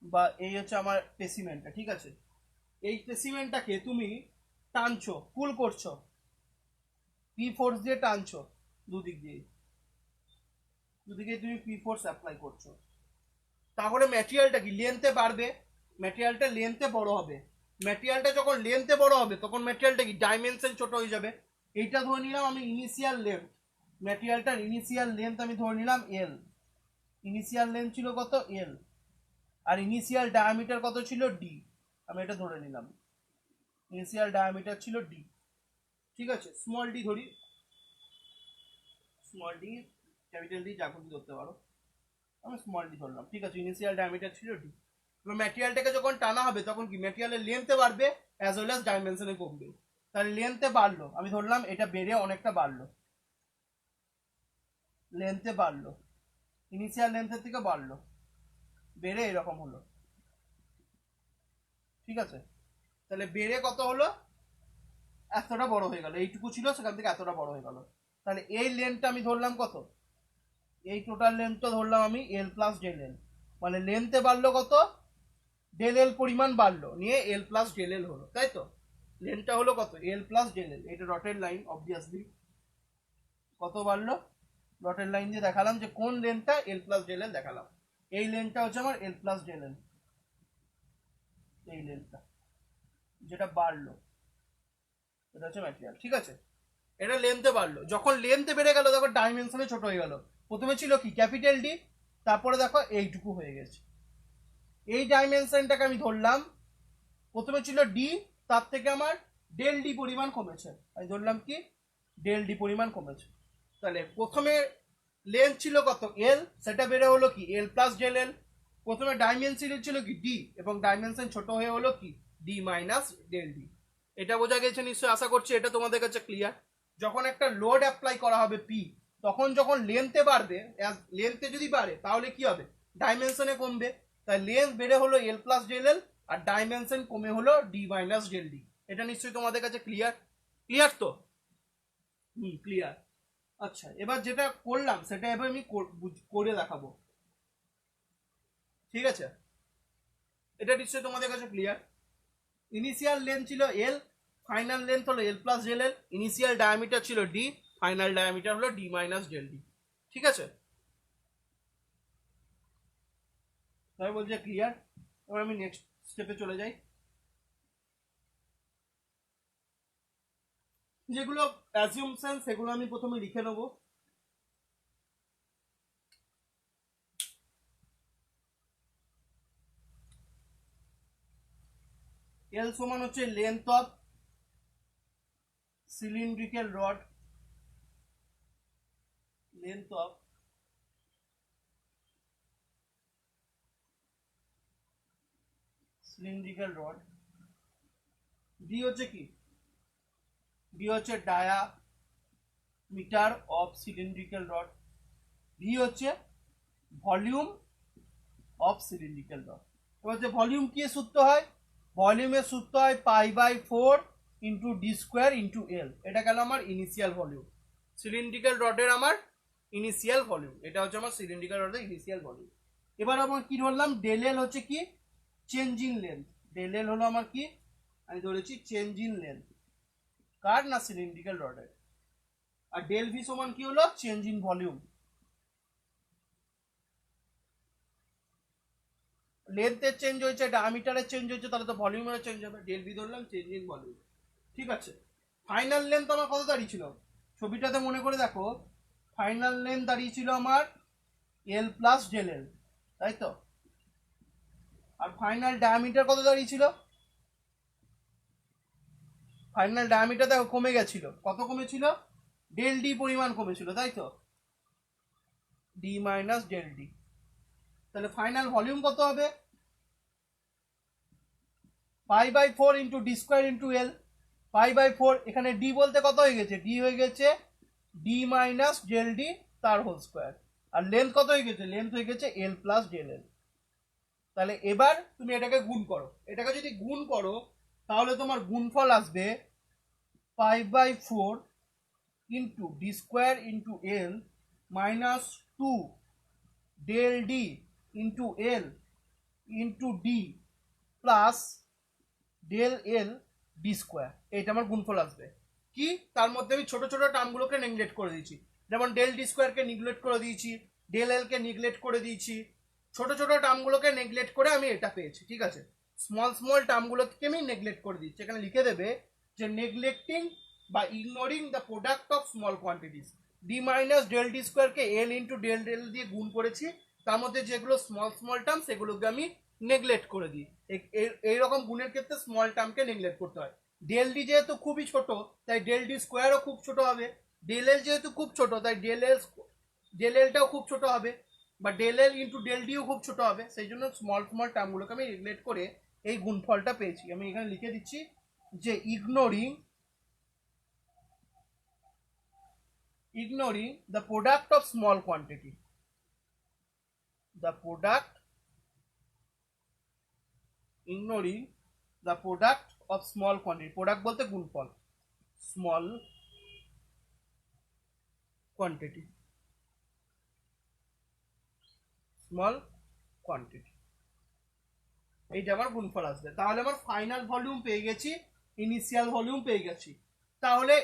বা এই হচ্ছে আমার স্পেসিমেনটা, ঠিক আছে। এই স্পেসিমেনটাকে তুমি টানছো, পুল করছো, পি ফোর্স দিয়ে টানছো, দুদিকে তুমি পি ফোর্স অ্যাপ্লাই করছো, তাহলে ম্যাটেরিয়ালটা কি লেন্থে বাড়বে, ম্যাটেরিয়ালটা লেন্থে বড় হবে। ম্যাটেরিয়ালটা যখন লেন্থে বড় হবে তখন ম্যাটেরিয়ালটা কি ডাইমেনশন ছোট হয়ে যাবে। এইটা ধরে নিলাম আমি ইনিশিয়াল লেন্থ, ম্যাটেরিয়ালটার ইনিশিয়াল লেন্থ আমি ধরে নিলাম এল, ইনিশিয়াল লেন্থ ছিল কত এল, আর ইনিশিয়াল ডায়ামিটার কত ছিল ডি, আমি এটা ধরে নিলাম ইনিশিয়াল ডায়ামিটার ছিল ডি। ঠিক আছে, স্মল ডি ধরি, স্মল ডি, ক্যাপিটাল ডি যা খুশি ধরতে পারো, আমি স্মল ডি ধরলাম। ঠিক আছে, ইনিশিয়াল ডায়ামিটার ছিল ডি। ম্যাটেরিয়ালটাকে যখন টানা হবে তখন কি ম্যাটেরিয়ালের লেন্থে বাড়বে অ্যাজ ওয়েল অ্যাজ ডাইমেনশনে কমবে। তাহলে লেন্থে বাড়লো, আমি ধরলাম এটা বেড়ে অনেকটা বাড়লো, লেন্থে বাড়লো, ইনিশিয়াল লেন্থের থেকে বাড়লো, বেড়ে এরকম হলো। ঠিক আছে, তাহলে বেড়ে কত হলো, এতটা বড় হয়ে গেল, এইটুকু ছিল সেখান থেকে এতটা বড় হয়ে গেল। তাহলে এই লেন্থটা আমি ধরলাম কত, এই টোটাল লেন্থটা ধরলাম আমি এল প্লাস ডেল এল, মানে লেন্থে বাড়লো কত, ডেল এল পরিমাণ বাড়লো, নিয়ে এল প্লাস ডেল এল হলো, তাই তো। লেন্থটা হলো কত এল প্লাস ডেল এল, এটা ডটেড লাইন অবভিয়াসলি, কত বাড়লো, ডটেড লাইন দিয়ে দেখালাম যে কোন লেন্থটা এল প্লাস ডেল এল দেখালাম। এই লেন্থটা হচ্ছে আমার এল প্লাস ডেল এল, এই লেন্থটা যেটা বাড়লো এটা হচ্ছে ম্যাটেরিয়াল। ঠিক আছে, এটা লেন্থে বাড়লো, যখন লেন্থে বেড়ে গেল তখন ডাইমেনশনে ছোট হয়ে গেল। প্রথমে ছিল কি ক্যাপিটাল ডি, তারপরে দেখো এইটুকু হয়ে গেছে। এই ডাইমেনশনটাকে আমি ধরলাম, প্রথমে ছিল ডি, তার থেকে আমার ডেল ডি পরিমাণ কমেছে, আমি ধরলাম কি ডেল ডি পরিমাণ কমেছে। তাহলে প্রথমে লেন্থ ছিল কত এল, সেটা বেড়ে হলো কি এল প্লাস ডেল এল। প্রথমে ডাইমেনশন ছিল কি ডি, এবং ডাইমেনশন ছোট হয়ে হলো কি ডি মাইনাস ডেল ডি। এটা বোঝা গেছে নিশ্চয়ই, আশা করছি এটা তোমাদের কাছে ক্লিয়ার। যখন একটা লোড অ্যাপ্লাই করা হবে পি, তখন যখন লেন্থে বাড়বে, লেন্থে যদি বাড়ে তাহলে কি হবে, ডাইমেনশনে কমবে। তাই লেন্থ বেড়ে হলো এল প্লাস ডেল এল, আর ডাইমেনশন কমে হলো ডি মাইনাস ডেল ডি। এটা নিশ্চয়ই তোমাদের কাছে ক্লিয়ার, ক্লিয়ার তো? ক্লিয়ার। আচ্ছা, এবার যেটা করলাম সেটা এবার আমি করে দেখাবো। ঠিক আছে, এটা নিশ্চয়ই তোমাদের কাছে ক্লিয়ার। ইনিশিয়াল লেন্থ ছিল এল, ফাইনাল লেন্থ হলো L plus del L, initial diameter ছিল ডি, ফাইনাল ডায়ামিটার হলো ডি মাইনাস ডেল ডি। ঠিক আছে, তাই বলছে ক্লিয়ার। এবার আমি নেক্সট স্টেপে চলে যাই, যেগুলো অ্যাজিউমশন সেগুলো আমি প্রথমে লিখে নেবো। এল সমান হচ্ছে length of cylindrical rod, length of cylindrical rod. D হচ্ছে কি, ডি হচ্ছে diameter of cylindrical rod, V হচ্ছে ভলিউম অফ সিলিন্ড্রিক্যাল রড। এবার যে ভলিউম কি সূত্র হয়, ভলিউমের সূত্র হয় pi by 4 into D square into L. এটা গেল আমার ইনিশিয়াল ভলিউম, সিলিন্ড্রিক্যাল রডের আমার ইনিশিয়াল ভলিউম, এটা হচ্ছে আমার সিলিন্ড্রিক্যাল রডের ইনিশিয়াল ভলিউম। এবার আমার কি ধরলাম, ডেল এল হচ্ছে কি change in length, del L হলো আমার কি, আমি ধরেছি চেঞ্জ ইন লেন্থ, কার না সিলিন্ড্রিক্যাল রডের। আর ডেল ভি সমান কি হলো, চেঞ্জ ইন ভলিউম। লেন্থের চেঞ্জ হয়েছে, ডায়ামিটারের চেঞ্জ হয়েছে, তাহলে তো ভলিউমের চেঞ্জ হবে, ডেল ভি ধরলাম চেঞ্জ ইন ভলিউম। ঠিক আছে, ফাইনাল লেন্থ আমার কত দাঁড়িয়েছিল, ছবিটাতে মনে করে দেখো, ফাইনাল লেন্থ দাঁড়িয়েছিল আমার এল প্লাস ডেল এল, তাই তো। আর ফাইনাল ডায়ামিটার কত দাঁড়িয়েছিল, ফাইনাল ডায়ামিটার দেখো কমে গেছিল, কত কমেছিল, ডেল ডি পরিমাণ কমেছিল, তাই তো, ডি মাইনাস ডেল ডি। তাহলে ফাইনাল ভলিউম কত হবে, pi by 4 into D square into L, pi by 4, এখানে ডি বলতে কত হয়ে গেছে, ডি হয়ে গেছে ডি মাইনাস ডেল ডি তার হোল স্কোয়ার। আর লেন্থ কত হয়ে গেছে, লেন্থ হয়ে গেছে এল প্লাস ডেল এল। তাহলে এবার তুমি এটাকে গুণ করো, এটাকে যদি গুণ করো তাহলে তোমার গুণফল আসবে pi by 4 into D square into L minus 2 del D into L into D plus del L D square, এইটা আমার গুণফল আসবে। কি, তার মধ্যে আমি ছোট ছোট টার্মগুলোকে নেগলেক্ট করে দিয়েছি, যেমন ডেল ডি স্কোয়ারকে নেগলেক্ট করে দিয়েছি, ডেল এল কে নেগলেক্ট করে দিয়েছি, ছোট ছোট টার্মগুলোকে নেগলেক্ট করে আমি এটা পেয়েছি। ঠিক আছে, স্মল স্মল টার্মগুলোকে আমি নেগলেক্ট করে দিচ্ছি। এখানে লিখে দেবে যে নেগলেক্টিং বা ignoring the product of small quantities, D minus del D স্কোয়ারকে এল ইন্টু ডেল ডেল দিয়ে গুণ করেছি, তার মধ্যে যেগুলো স্মল স্মল টার্ম সেগুলোকে আমি নেগলেক্ট করে দিই। এইরকম গুণের ক্ষেত্রে স্মল টার্মকে নেগলেক্ট করতে হয়। ডেল ডি যেহেতু খুবই ছোট তাই ডেল ডি স্কোয়ারও খুব ছোট হবে, ডেল এল যেহেতু খুব ছোট তাই ডেল এলটাও খুব ছোট হবে, বা ডেল এল ইন্টু ডেল ডিও খুব ছোট হবে। সেই জন্য স্মল স্মল টার্মগুলোকে আমি নেগলেক্ট করে এই গুণফলটা পেয়েছি। আমি এখানে লিখে দিচ্ছি যে ignoring the product of small quantity, ignoring the product of small quantity, product বলতে গুণফল, small quantity, এইটা আমার গুণফল আসবে। তাহলে আমার ফাইনাল ভলিউম পেয়ে গেছি, ইনিশিয়াল ভলিউম পেয়ে গেছি। তাহলে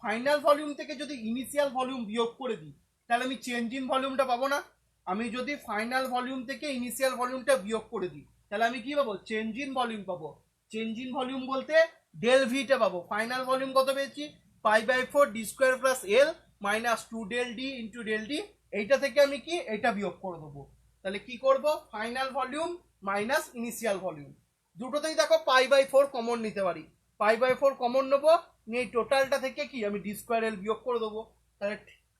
ফাইনাল ভলিউম থেকে যদি ইনিশিয়াল ভলিউম বিয়োগ করে দিই তাহলে আমি চেঞ্জ ইন ভলিউমটা পাবো না। আমি যদি ফাইনাল ভলিউম থেকে ইনিশিয়াল ভলিউমটা বিয়োগ করে দিই তাহলে আমি কি পাবো, চেঞ্জ ইন ভলিউম পাবো। চেঞ্জ ইন ভলিউম বলতে ডেল ভিটা পাবো। ফাইনাল ভলিউম কত পেয়েছি, পাই/4 D square plus L minus 2 del D into del D. এইটা থেকে আমি কি এটা বিয়োগ করে দেবো। তাহলে কি করব, final volume minus initial volume, দুটোতেই দেখো পাই/4 কমন নিতে পারি, পাই/4 কমন নেবো, নিয়ে এই টোটালটা থেকে কি আমি ডি স্কোয়ার এল বিয়োগ করে দেবো। তাহলে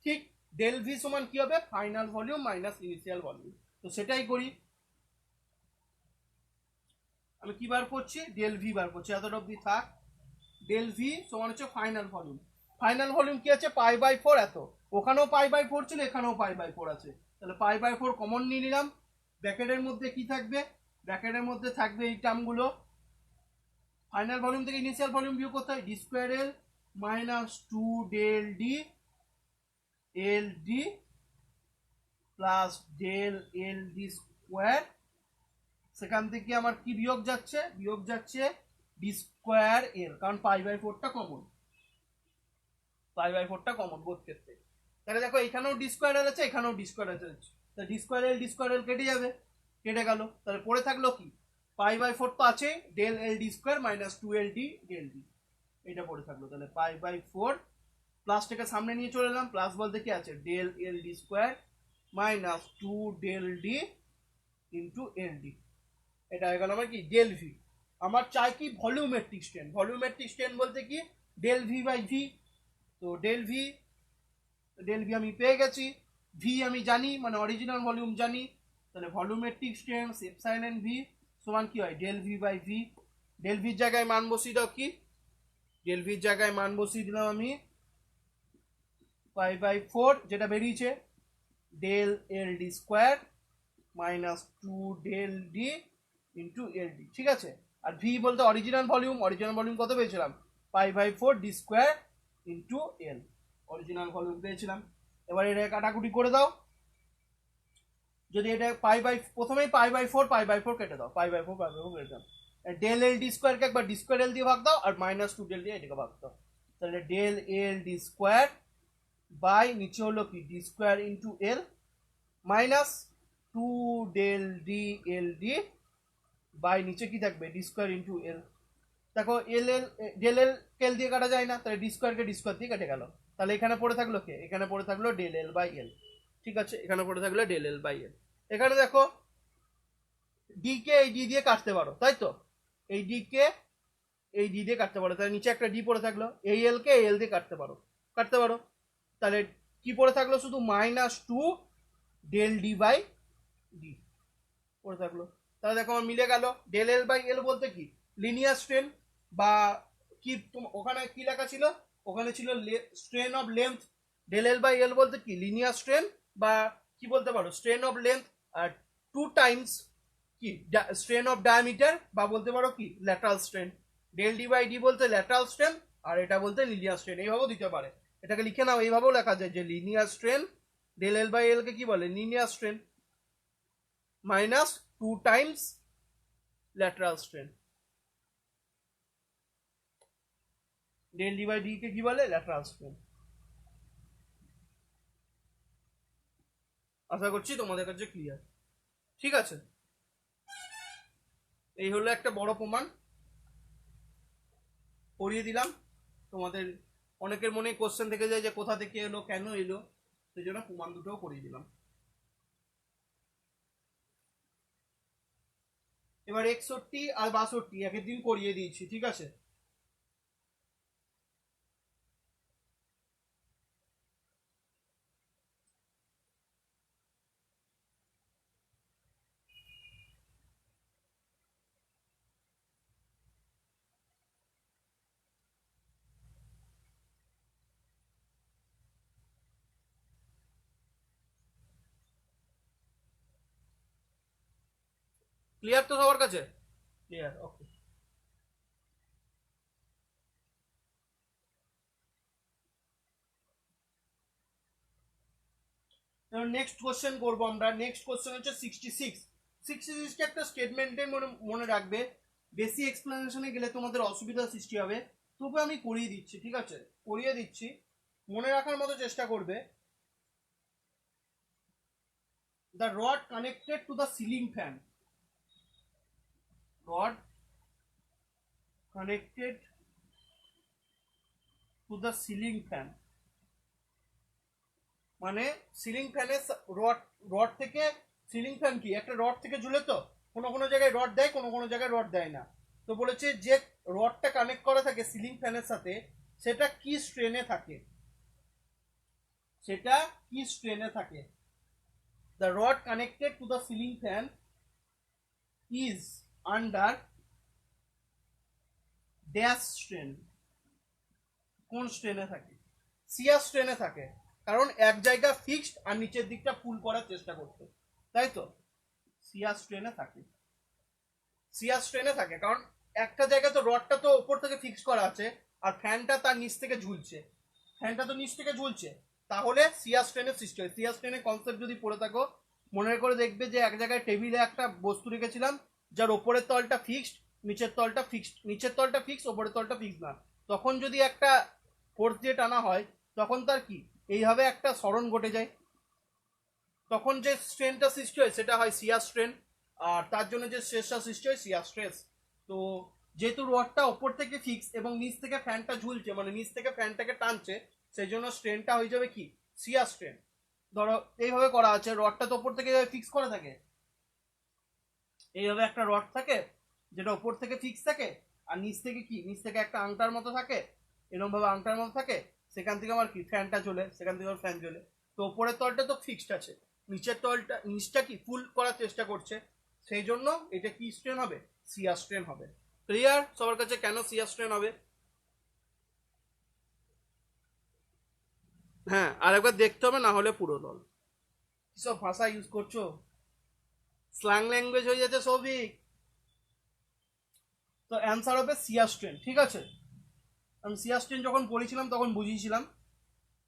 ঠিক ডেল ভি সমান কি হবে, final volume minus initial volume. তো সেটাই করি, আমি কি বার করছি, ডেল ভি বার করছি। এতটা অব্দি থাক। ডেল ভি সমান হচ্ছে ফাইনাল ভলিউম। ফাইনাল ভলিউম কি আছে, পাই/4 এত, ওখানেও পাই/4 ছিল, এখানেও পাই/4 আছে। তাহলে পাই/4 কমন নিয়ে নিলাম। ব্র্যাকেটের মধ্যে কি থাকবে, ব্র্যাকেটের মধ্যে থাকবে এই টার্মগুলো। ফাইনাল ভলিউম থেকে ইনিশিয়াল ভলিউম বিয়োগ করতে হয়, D square L minus 2 del D L D plus del L D square. সেখান থেকে আমার কি বিয়োগ যাচ্ছে, বিয়োগ যাচ্ছে ডি স্কোয়ার এল, কারণ পাই/4টা কমন, পাই/4টা কমন বোধ ক্ষেত্রে। তাহলে দেখো এখানেও ডি স্কোয়ার এল আছে, এখানেও ডি স্কোয়ার এল আছে, তাহলে ডি স্কোয়ার এল কেটে যাবে, কেটে গেল। তাহলে পড়ে থাকলো কি, পাই/4 তো আছে, del L D square minus 2 L D del D, এটা পড়ে থাকলো। তাহলে পাই/4 প্লাসটাকে সামনে নিয়ে চলে এলাম, প্লাস বলতে কি আছে, del L D square minus 2 del D into L D, এটা হয়ে গেল আমার কি ডেল ভি। আমার চাই কি ভলিউমেট্রিক স্ট্রেন, ভলিউমেট্রিক স্ট্রেন বলতে কি ডেল ভি বাই ভি। তো ডেল ভি আমি পেয়ে গেছি, ভি আমি জানি, মানে অরিজিনাল ভলিউম জানি। তাহলে ভলিউমেট্রিক স্ট্রেন এপসাইলন ভি সমান কি হয়, del V by V. Del ভির জায়গায় মান বসিয়ে দাও, কি ডেল ভির জায়গায় মান বসিয়ে দিলাম আমি পাই/4 যেটা বেরিয়েছে, del L D square minus 2 del D into L D, ঠিক আছে। আর ভি বলতে অরিজিনাল ভলিউম কত পেয়েছিলাম, পাই/4 D square into L, original volume পেয়েছিলাম। এবার এটা কাটাকুটি করে দাও, যদি এটা প্রথমেই পাই/4 কেটে দাও, পাই/4 কেটে দাও। ডেল এল ডি স্কোয়ারকে একবার ডি স্কোয়ার এল দিয়ে ভাগ দাও, আর মাইনাস 2 ডেল দিয়ে এটাকে ভাগ দাও। তাহলে del L D square by নিচে হলো কি D square into L minus 2 del D L D by নিচে কি থাকবে, ডি স্কোয়ার ইন্টু এল। দেখো ডেল এল দিয়ে কাটা যায় না, তাহলে ডি স্কোয়ারকে ডি স্কোয়ার দিয়ে কেটে গেল। তাহলে এখানে পড়ে থাকলো কে, এখানে পড়ে থাকলো ডেল এল বাই এল, ঠিক আছে, এখানে পড়ে থাকলো ডেল এল বাই এল। এখানে দেখো ডি কে এই ডি দিয়ে কাটতে পারো, তাই তো, এই ডি কে এই ডি দিয়ে কাটতে পারো, তাহলে নিচে একটা ডি পড়ে থাকলো, এই এল কে এল দিয়ে কাটতে পারো। তাহলে কি পড়ে থাকলো, শুধু minus 2 del D by D পড়ে থাকলো। তাহলে দেখো আমার মিলে গেল। ডেল এল বাই এল বলতে কি লিনিয়ার স্ট্রেন, বা কি ওখানে কি লেখা ছিল, ওখানে ছিল strain of length. Del L by L বলতে কি লিনিয়ার স্ট্রেন, বা কি বলতে পারো স্ট্রেন অফ লেন্থ, আর 2 টাইমস কি স্ট্রেন অফ ডায়ামিটার, বা বলতে পারো কি lateral strain. Del D by D বলতে ল্যাটারাল স্ট্রেন, আর এটা বলতে লিনিয়ার স্ট্রেন, এইভাবেও দিতে পারে। এটাকে লিখে নাও, এইভাবেও লেখা যায় যে linear strain, del L by L কে কি বলে, linear strain minus 2 times lateral strain. Del D by D কে কি বলে? Lateral strain. আশা করছি তোমাদের কাছে ক্লিয়ার। ঠিক আছে, এই হলো একটা বড় প্রমাণ করিয়ে দিলাম। তোমাদের অনেকের মনে কোশ্চেন থেকে যায় যে কোথা থেকে এলো, কেন এলো, সেই জন্য প্রমাণ দুটোও করিয়ে দিলাম। এবার 61 আর 62 একের দিন করিয়ে দিয়েছি। ঠিক আছে, ক্লিয়ার তো সবার কাছে? ক্লিয়ার, ওকে। নেক্সট কোশ্চেন করবো আমরা। নেক্সট কোশ্চেন হচ্ছে 66। 66 একটা স্টেটমেন্টে মনে মনে রাখবে, বেশি এক্সপ্লেনেশনে গেলে তোমাদের অসুবিধার সৃষ্টি হবে, তবু আমি করিয়ে দিচ্ছি। ঠিক আছে, করিয়ে দিচ্ছি, মনে রাখার মতো চেষ্টা করবে। The rod connected to the ceiling fan, rod connected to the ceiling fan, মানে সিলিং ফ্যানের রড, রড থেকে, সিলিং ফ্যান কি একটা রড থেকে ঝুলে, তো কোনো কোনো জায়গায় রড দেয়, কোনো কোনো জায়গায় রড দেয় না। তো বলেছে যে রডটা কানেক্ট করা থাকে সিলিং ফ্যানের সাথে, সেটা কি স্ট্রেনে থাকে, সেটা কি স্ট্রেনে থাকে। The rod connected to the ceiling fan is under dash strain, কোন স্ট্রেনে থাকে? সিয়ার স্ট্রেনে থাকে, কারণ এক জায়গা ফিক্সড আর নিচের দিকটা পুল করার চেষ্টা করছে, তাই তো? সিয়ার স্ট্রেনে থাকে, সিয়ার স্ট্রেনে থাকে, কারণ একটা জায়গায় তো রডটা তো উপর থেকে ফিক্স করা আছে আর ফ্যানটা তার নিচ থেকে ঝুলছে, ফ্যানটা তো নিচ থেকে ঝুলছে, তাহলে সিয়ার স্ট্রেনের সৃষ্টি হয়। সিয়ার স্ট্রেনের কনসেপ্ট যদি পড়ে থাকো, মনে করে দেখবে যে এক জায়গায় টেবিলে একটা বস্তু রেখেছিলাম, যার ওপরের তলটা ফিক্সড, নিচের তলটা ফিক্সড, নিচের তলটা ফিক্সড, ওপরের তলটা ফিক্সড না, তখন যদি একটা ফোর্স দিয়ে টানা হয়, তখন তার কি এইভাবে একটা সরণ ঘটে যায়, তখন যে স্ট্রেনটা সৃষ্টি হয় সেটা হয় সিয়ার স্ট্রেন, আর তার জন্য যে স্ট্রেসটা সৃষ্টি হয় সিয়ার স্ট্রেস। তো যেহেতু রডটা ওপর থেকে ফিক্স এবং নিচ থেকে ফ্যানটা ঝুলছে, মানে নিচ থেকে ফ্যানটাকে টানছে, সেই জন্য স্ট্রেনটা হয়ে যাবে কি সিয়ার স্ট্রেন। ধরো এইভাবে করা আছে, রডটা তো ওপর থেকে ফিক্স করা থাকে, এইভাবে একটা রড থাকে যেটা ওপর থেকে ফিক্স থাকে, আর নিচ থেকে কি, নিচ থেকে একটা আংটার মতো থাকে, এরকম ভাবে আংটার মতো থাকে, সেখান থেকে আমার কি ফ্যানটা চলে, সেখান থেকে আমার ফ্যান চলে। তো ওপরের তলটা তো ফিক্সড আছে, নিচের তলটা, নিচটা কি ফুল করার চেষ্টা করছে, সেই জন্য এটা কি স্ট্রেন হবে? সিয়ার স্ট্রেন হবে। ক্লিয়ার সবার কাছে কেন সিয়ার স্ট্রেন হবে? হ্যাঁ, আর একবার দেখতে হবে, না হলে পুরো দল কিসব ভাষা ইউজ করছো, স্ল্যাং ল্যাঙ্গুয়েজ হয়ে যাচ্ছে সৌভিক। তো অ্যান্সার হবে সিয়ার স্ট্রেন। ঠিক আছে, আমি সিয়ার স্ট্রেন যখন পড়েছিলাম তখন বুঝিয়েছিলাম।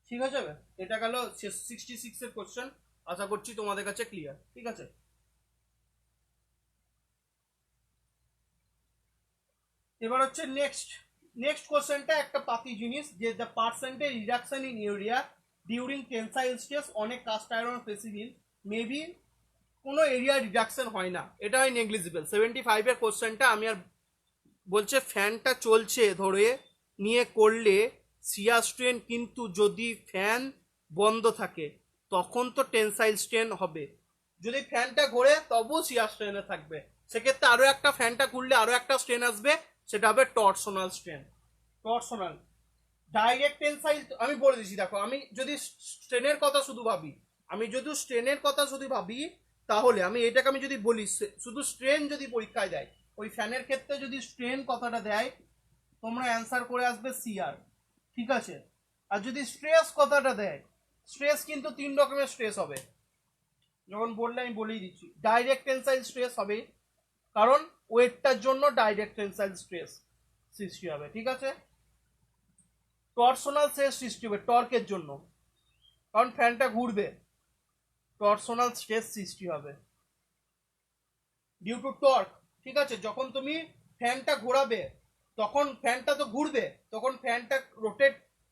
ঠিক আছে, এটা গেল 66 এর কোশ্চেন, আশা করছি তোমাদের কাছে ক্লিয়ার। ঠিক আছে, এবার হচ্ছে নেক্সট। নেক্সট কোশ্চেনটা একটা পাতি জিনিস, যে the percentage reduction in urea during tensile stress অনেক কাস্ট আয়রন ফেসিলিন মেবি, কোনো এরিয়া রিডাকশন হয় না, এটা হয় নেগলিজিবল। 75 এর কোশ্চেনটা আমি আর বলছে ফ্যানটা চলছে ধরে নিয়ে করলে সিয়ার স্ট্রেন, কিন্তু যদি ফ্যান বন্ধ থাকে তখন তো টেনসাইল স্ট্রেন হবে, যদি ফ্যানটা ঘোরে তবুও সিয়ার স্ট্রেনে থাকবে, সেক্ষেত্রে আরো একটা ফ্যানটা ঘুরলে আরো একটা স্ট্রেন আসবে, সেটা হবে টর্সোনাল স্ট্রেন। টর্সোনাল, ডাইরেক্ট টেনসাইল আমি বলে দিচ্ছি, দেখো আমি যদি স্ট্রেনের কথা শুধু ভাবি, আমি যদি স্ট্রেনের কথা শুধু ভাবি, তাহলে আমি এটাকে আমি যদি বলি শুধু স্ট্রেন যদি পরীক্ষায় দেয়, ওই ফ্যানের ক্ষেত্রে যদি স্ট্রেন কথাটা দেয়, তোমরা অ্যান্সার করে আসবে সিআর। ঠিক আছে, আর যদি স্ট্রেস কথাটা দেয়, স্ট্রেস কিন্তু তিন রকমের স্ট্রেস হবে, যখন বললে আমি বলেই দিচ্ছি। ডাইরেক্ট টেনসাইল স্ট্রেস হবে, কারণ ওয়েটটার জন্য ডাইরেক্ট টেনসাইল স্ট্রেস সৃষ্টি হবে। ঠিক আছে, টর্সোনাল স্ট্রেস সৃষ্টি হবে টর্কের জন্য, কারণ ফ্যানটা ঘুরবে, টর্সোনাল স্ট্রেস সৃষ্টি হবে ডিউ টু টর্ক। ঠিক আছে, যখন তুমি ফ্যানটা ঘোরাবে তখন ফ্যানটা তো ঘুরবে, তখন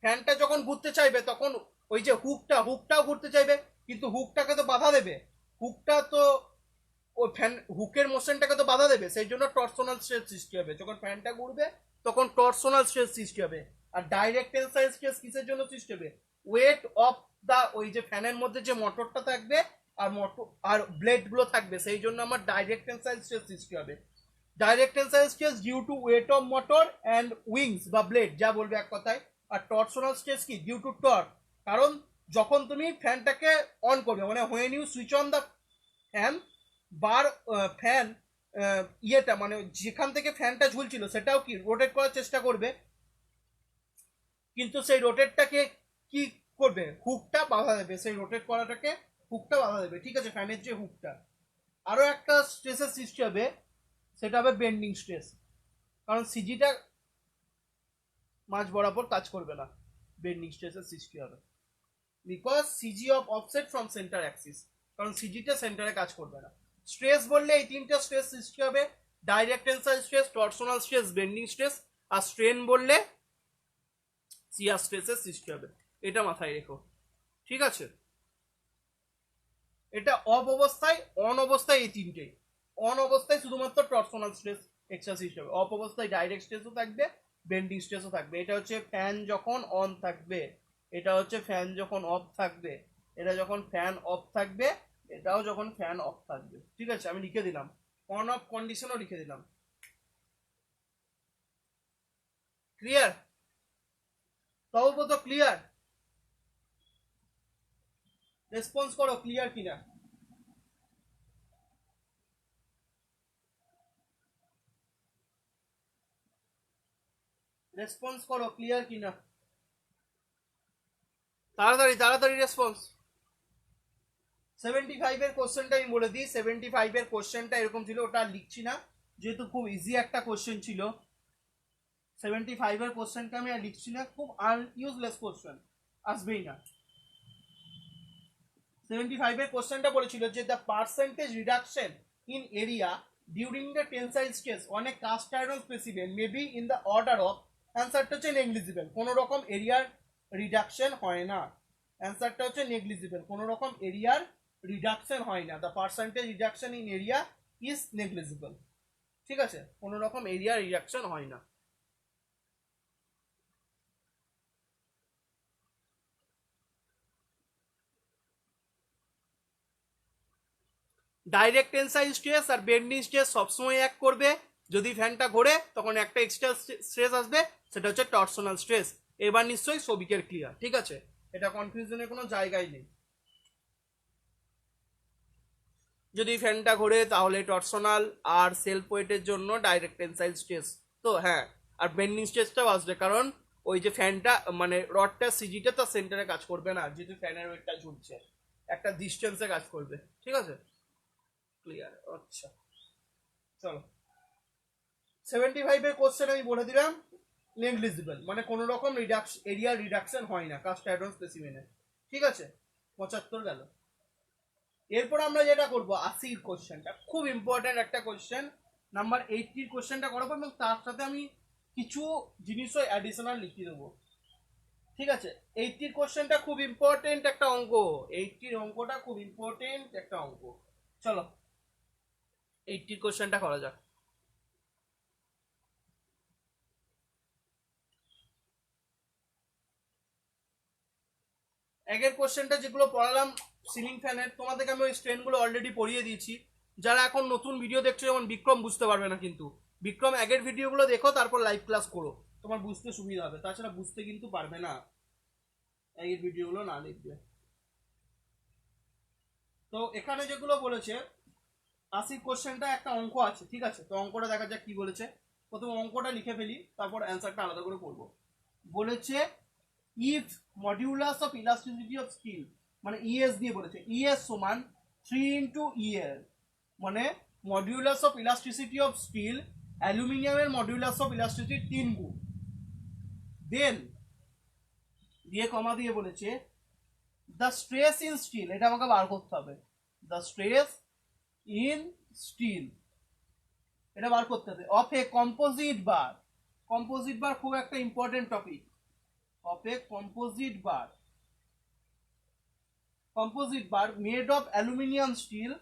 ফ্যানটা যখন ঘুরতে চাইবে তখন ওই যে হুকটাও ঘুরতে চাইবে, কিন্তু হুকটাকে তো বাধা দেবে, হুকটা তো ওই হুকের মোশনটাকে তো বাধা দেবে, সেই জন্য টর্সোনাল স্ট্রেস সৃষ্টি হবে। যখন ফ্যানটা ঘুরবে তখন টর্সোনাল স্ট্রেস সৃষ্টি হবে। আর ডাইরেক্ট টেনসাইল স্ট্রেস কিসের জন্য সৃষ্টি হবে? ওয়েট অফ দা, ওই যে ফ্যানের মধ্যে যে মোটরটা থাকবে আর ব্লেড গুলো থাকবে, সেই জন্য আমার ডাইরেক্ট টেনসাইল স্ট্রেস সৃষ্টি হবে। Direct tensile stress due to weight of motor and wings বা ব্লেড, যা বলবে এক কথায়। আর টর্সোনাল স্ট্রেস কি? Due to torque. কারণ যখন তুমি ফ্যানটাকে অন করবে, মানে when you switch on the fan, বার ফ্যান ইয়েটা মানে যেখান থেকে ফ্যানটা ঝুলছিল সেটাও কি রোটেট করার চেষ্টা করবে, কিন্তু সেই রোটেটটাকে কি করবে? হুকটা বাধা দেবে, সেই রোটেট করাটাকে হুকটা বাধা দেবে, ঠিক আছে, ফ্যানের যে হুকটা। আরো একটা স্ট্রেসের সৃষ্টি হবে, সেটা হবে বেন্ডিং স্ট্রেস। কারণ সিজিটা মাঝ বরাবর কাজ করবে না, বেন্ডিং স্ট্রেসের সৃষ্টি হবে because CG of offset from centre Axis, কারণ সিজিটা সেন্টারে কাজ করবে না। স্ট্রেস বললে এই তিনটা স্ট্রেস সৃষ্টি হবে, direct tensile stress, torsional stress, bending stress. আর স্ট্রেন বললে শিয়ার স্ট্রেসের সৃষ্টি হবে, এটা মাথায় রেখো, ঠিক আছে। এটা অফ অবস্থায়, অন অবস্থায় এই তিনটেই। অন অবস্থায় শুধুমাত্র টর্সোনাল স্ট্রেস এক্সট্রা সৃষ্টি হবে, অফ অবস্থায় ডাইরেক্ট স্ট্রেসও থাকবে, বেন্ডিং স্ট্রেসও থাকবে। এটা হচ্ছে ফ্যান যখন অন থাকবে, এটা হচ্ছে ফ্যান যখন অফ থাকবে, এটা যখন ফ্যান অফ থাকবে, এটাও যখন ফ্যান অফ থাকবে, ঠিক আছে। আমি লিখে দিলাম, অন অফ কন্ডিশনও লিখে দিলাম। ক্লিয়ার? তবু তো ক্লিয়ার? রেসপন্স করো ক্লিয়ার কিনা। রেসপন্স করো ক্লিয়ার কিনা, তাড়াতাড়ি তাড়াতাড়ি রেসপন্স। 75 এর কোশ্চেনটা আমি বলে দিই, 75 এর কোশ্চেনটা এরকম ছিল, ওটা আর লিখছি না যেহেতু খুব ইজি একটা কোশ্চেন ছিল। 75 এর কোশ্চেনটা আমি আর লিখছি না, খুব ইউজলেস কোশ্চেন, আসবেই না। 75 এর কোশ্চেনটা বলেছিল যে the percentage reduction in area during the tensile stress on a cast iron specimen may be in the order of, অ্যান্সারটা হচ্ছে নেগলিজিবল, কোনো রকম এরিয়ার রিডাকশন হয় না। অ্যান্সারটা হচ্ছে নেগলিজিবল, কোনো রকম এরিয়ার রিডাকশন হয় না। The percentage reduction in area is negligible, ঠিক আছে, কোনো রকম এরিয়া রিডাকশন হয় না। ডাইরেক্ট টেনসাইল স্ট্রেস আর বেন্ডিং স্ট্রেস সবসময় এক করবে, যদি ফ্যানটা ঘোরে তখন একটা এক্সট্রা স্ট্রেস আসবে, সেটা হচ্ছে টর্সোনাল স্ট্রেস। এবার নিশ্চয়ই সবিকের ক্লিয়ার, ঠিক আছে, এটা কনফিউশনের কোনো জায়গায় নেই। যদি ফ্যানটা ঘোরে তাহলে টর্সোনাল, আর সেলফ ওয়েটের জন্য ডাইরেক্ট টেনসাইল স্ট্রেস। তো হ্যাঁ, আর বেন্ডিং স্ট্রেসটাও আসবে, কারণ ওই যে ফ্যানটা মানে রডটা সিজিটা তার সেন্টারে কাজ করবে না, যেহেতু ফ্যানের ওয়েটটা ঝুলছে, একটা ডিস্টেন্সে কাজ করবে, ঠিক আছে, ক্লিয়ার। আচ্ছা চলো, 75 এর কোশ্চেন আমি বলে দিলাম, নেগলিজিবল মানে কোনো রকম এরিয়া রিডাকশন হয় না কাস্ট আয়রন স্পেসিমেনে, ঠিক আছে। 75 গেল। এরপর আমরা যেটা করব 80 কোশ্চেনটা, খুব ইম্পর্টেন্ট একটা কোশ্চেন, নাম্বার 80 কোশ্চেনটা করাবো, এবং তার সাথে আমি কিছু জিনিসও অ্যাডিশনাল লিখে দেবো, ঠিক আছে। 80 কোশ্চেনটা খুব ইম্পর্টেন্ট একটা অঙ্ক, 80 অঙ্কটা খুব ইম্পর্টেন্ট একটা অঙ্ক। চলো 80 কোশ্চেনটা করা যাক। আগের কোশ্চেনটা যেগুলো পড়ালাম সিলিং ফ্যানের, তোমাদেরকে আমি ওই স্ট্রেনগুলো অলরেডি পড়িয়ে দিয়েছি। যারা এখন নতুন ভিডিও দেখছো, যেমন বিক্রম, বুঝতে পারবে না, কিন্তু বিক্রম আগের ভিডিওগুলো দেখো, তারপর লাইভ ক্লাস করো, তোমার বুঝতে সুবিধা হবে, তাছাড়া বুঝতে কিন্তু পারবে না আগের ভিডিওগুলো না দেখবে। তো এখানে যেগুলো বলেছে 80 কোশ্চেনটা একটা অঙ্ক আছে, ঠিক আছে, তো অঙ্কটা দেখা যাক কি বলেছে। প্রথমে অঙ্কটা লিখে ফেলি, তারপর অ্যান্সারটা আলাদা করে করবো। বলেছে if modulus of elasticity of steel, মানে ইএস দিয়ে বলেছে, ইএস সমান 3 ইন্টু ইএল, মানে modulus of elasticity of steel, অ্যালুমিনিয়ামের মডিউলাস অফ ইলাস্টিসিটি 3 গুণ, দেন দিয়ে কমা দিয়ে বলেছে দ্য স্ট্রেস ইন স্টিল, এটা আমাকে বার করতে হবে, দ্য স্ট্রেস ইন স্টিল এটা বার করতে হবে, of a composite bar, composite bar খুব একটা important topic. Composite bar, composite bar made of aluminium steel,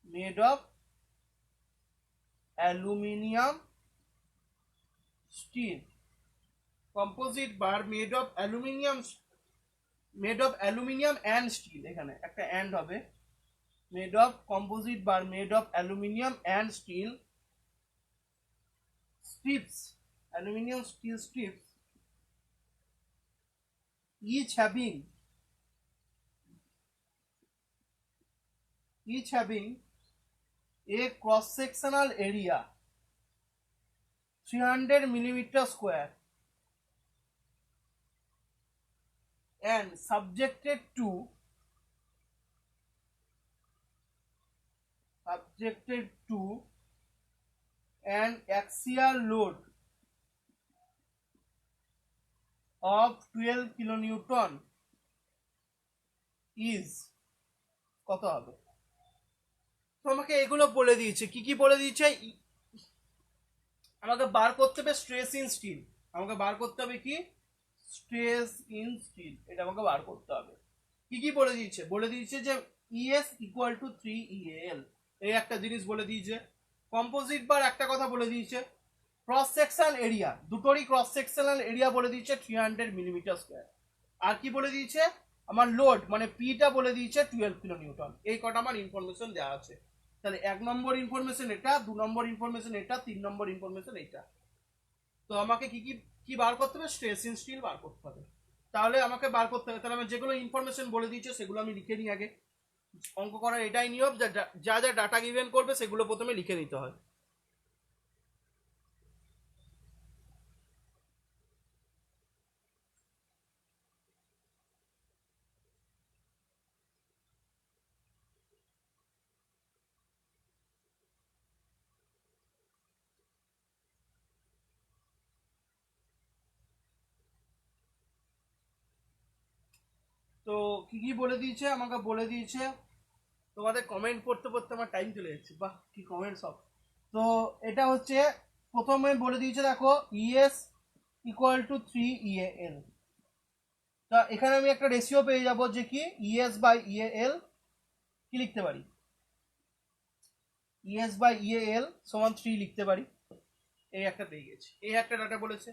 made of aluminium steel, composite bar made of aluminium, made of aluminium and steel, এখানে একটা and হবে, made of composite bar made of aluminium and steel strips, aluminium steel strips, each having a cross sectional area 300 millimeter square and subjected to an axial load of 12 kilonewton is কত হবে? তো আমাকে এগুলো বলে দিয়েছে, কি কি বলে দিয়েছে, আমাকে বার করতে হবে স্ট্রেস ইন স্টিল, আমাকে বার করতে হবে কি স্ট্রেস ইন স্টিল, এটা আমাকে বার করতে হবে। কি কি বলে দিয়েছে? বলে দিয়েছে যে ইএস ইকুয়াল টু 3EAL, এই একটা জিনিস বলে দিয়েছে। কম্পোজিট বার একটা কথা বলে দিয়েছে, ক্রস সেকশন এরিয়া, দুটোরই ক্রস সেকশনাল এরিয়া বলে দিয়েছে 300 মিলিমিটার স্কোয়ার। আর কি বলে দিয়েছে? আমার লোড মানে পিটা বলে দিয়েছে 12 কিলো নিউটন। এই কটা আমার ইনফরমেশন দেওয়া আছে। তাহলে 1 নম্বর ইনফরমেশন এটা, 2 নম্বর ইনফরমেশন এটা, 3 নম্বর ইনফরমেশন এটা। তো আমাকে কি কি কি বার করতে হবে? স্ট্রেস ইন স্টিল বার করতে হবে। তাহলে আমাকে বার করতে হবে, তাহলে আমি যেগুলো ইনফরমেশন বলে দিয়েছে সেগুলো আমি লিখে নিই আগে। অঙ্ক করার এটাই নিয়ম, যা যা ডাটা গিভেন করবে সেগুলো প্রথমে লিখে নিতে হয়। তো কি কি বলে দিয়েছে? আমাকে বলে দিয়েছে, তোমাদের কমেন্ট পড়তে পড়তে আমার টাইম চলে যাচ্ছে, বাহ কি কমেন্ট সব। তো এটা হচ্ছে প্রথমে বলে দিয়েছে, দেখো ইএস ইকুয়াল টু 3EAL। তা এখানে আমি একটা রেশিও পেয়ে যাব যে কি ইএস বাই ইএএল কি লিখতে পারি, ইএস বাই ইএএল সমান 3 লিখতে পারি। এই একটা পেয়ে গেছি, এই একটা ডাটা বলেছে।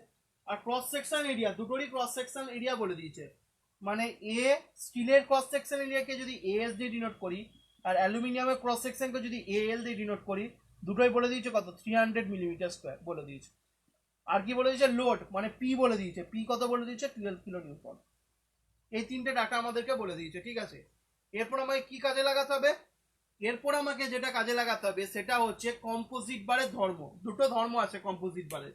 আর ক্রস সেকশন এরিয়া, দুটোরই ক্রস সেকশন এরিয়া বলে দিয়েছে। মানে এ স্টিলের ক্রস সেকশন এরিয়াকে যদি এএস দিয়ে ডিনোট করি আর অ্যালুমিনিয়ামের ক্রস সেকশনকে যদি এএল দিয়ে ডিনোট করি, দুটোই বলে দিয়েছে কত 300 মিলিমিটার স্কোয়ার বলে দিয়েছে। আর কি বলে দিয়েছে? লোড মানে পি বলে দিয়েছে, পি কত বলে দিয়েছে 12 কিলো নিউটন। এই তিনটে ডাটা আমাদেরকে বলে দিয়েছে, ঠিক আছে। এরপর আমাকে কি কাজে লাগাতে হবে? এরপর আমাকে যেটা কাজে লাগাতে হবে সেটা হচ্ছে কম্পোজিট বারের ধর্ম। দুটো ধর্ম আছে কম্পোজিট বারের।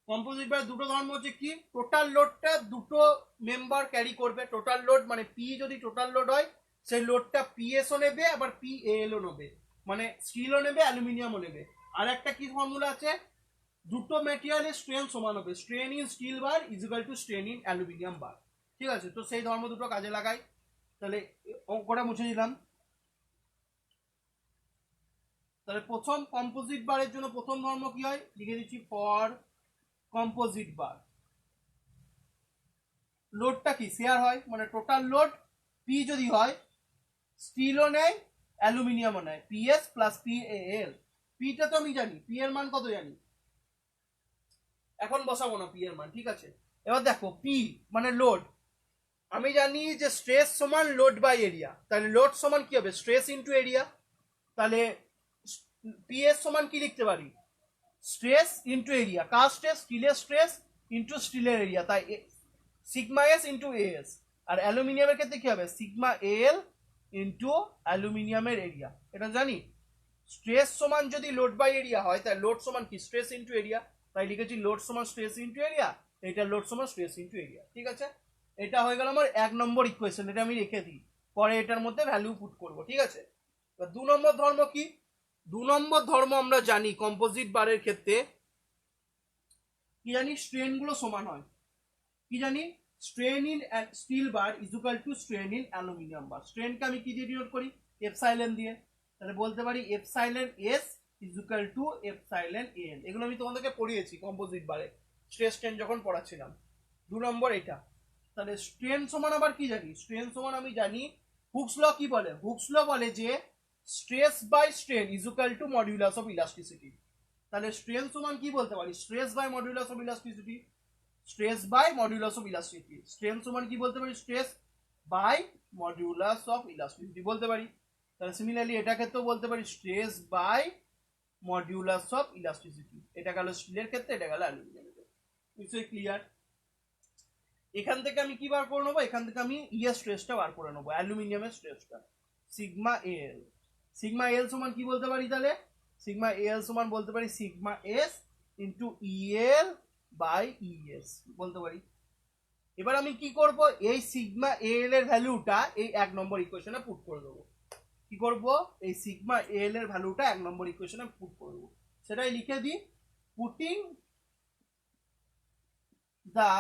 কম্পোজিট বারের দুটো ধর্ম হচ্ছে কি, টোটাল লোডটা দুটো মেম্বার ক্যারি করবে। টোটাল লোড মানে পি যদি টোটাল লোড হয় সেই লোডটা পিএসও নেবে, আবার পিএলও নেবে, মানে স্টিলও নেবে অ্যালুমিনিয়ামও নেবে। আর একটা কি ফর্মুলা আছে, দুটো মেটেরিয়ালের স্ট্রেন সমান হবে, strain in steel bar is equal to strain in aluminium bar, ঠিক আছে। তো সেই ধর্ম দুটো কাজে লাগাই। তাহলে অঙ্কটা মুছে দিলাম। তাহলে প্রথম কম্পোজিট বারের জন্য প্রথম ধর্ম কি হয়, লিখে দিচ্ছি ফর কম্পোজিট বার। লোডটা কি শেয়ার হয়, মানে টোটাল লোড পি যদি হয় স্টিলও নেয় অ্যালুমিনিয়ামও নেয়, পিএস প্লাস পিএল। পিটা তো আমি জানি, পি এর মান কত জানি, এখন বসাবো না পি এর মান, ঠিক আছে। এবার দেখো পি মানে লোড, আমি জানি যে স্ট্রেস সমান লোড বাই এরিয়া, তাহলে লোড সমান কি হবে স্ট্রেস ইনটু এরিয়া। তাহলে পিএস সমান কি লিখতে পারি, স্ট্রেস ইনটু এরিয়া। কার স্ট্রেস? স্টিলের স্ট্রেস ইনটু স্টিলের এরিয়া, তাই সিগমা এস ইনটু এএস। আর অ্যালুমিনিয়ামের ক্ষেত্রে কি হবে, সিগমা এল ইনটু অ্যালুমিনিয়ামের এরিয়া। এটা জানি স্ট্রেস সমান যদি লোড বাই এরিয়া হয় তাই লোড সমান কি স্ট্রেস ইনটু এরিয়া, তাই লিখেছি লোড সমান স্ট্রেস ইনটু এরিয়া, এটা লোড সমান স্ট্রেস ইনটু এরিয়া, ঠিক আছে। এটা হয়ে গেল আমার 1 নম্বর ইকুয়েশন, এটা আমি রেখে দিই, পরে এটার মধ্যে ভ্যালু পুট করব, ঠিক আছে। 2 নম্বর ধর্ম কি, 2 নম্বর ধর্ম আমরা জানি কম্পোজিট বারের ক্ষেত্রে কি জানি, স্ট্রেন গুলো সমান হয়। কি জানি, strain in steel bar is equal to strain in aluminium bar. স্ট্রেনকে আমি কি দিয়ে ডিনোট করি, এপসাইলন দিয়ে। তাহলে বলতে পারি epsilon S is equal to epsilon L. এগুলো আমি তোমাদেরকে পড়িয়েছি কম্পোজিট বারে স্ট্রেস স্ট্রেন যখন পড়াচ্ছিলাম। 2 নম্বর এটা। তাহলে স্ট্রেন সমান আবার কি জানি? স্ট্রেন সমান আমি জানি হুকস ল কি বলে? হুকস ল বলে যে stress by strain is equal to modulus of elasticity. তাহলে স্ট্রেন সমান কি বলতে পারি? Stress by modulus of elasticity. Stress by modulus of elasticity. Strain সমান কি বলতে পারি? Stress by modulus of elasticity বলতে পারি। তাহলে সিমিলারলি এটা ক্ষেত্রেও বলতে পারি stress by modulus of elasticity. এটা গেল স্টিলের ক্ষেত্রে, এটা গেল অ্যালুমিনিয়ামের ক্ষেত্রে। নিশ্চয়ই ক্লিয়ার? এখান থেকে আমি কি বার করে নেবো? এখান থেকে আমি ইএস স্ট্রেসটা বার করে নেবো, অ্যালুমিনিয়ামের স্ট্রেসটা। সিগমা এল। সিগমা এল সমান কি বলতে পারি তাহলে? সিগমা এল সমান বলতে পারি sigma S into EL by ES বলতে পারি। এবার আমি কি করব? এই সিগমা এল এর ভ্যালুটা এই 1 নম্বর ইকুয়েশনে পুট করে দেবো। কি করব? এই সিগমা এল এর ভ্যালুটা 1 নম্বর ইকুয়েশনে পুট করে দেবো। সেটাই লিখে দিই, putting the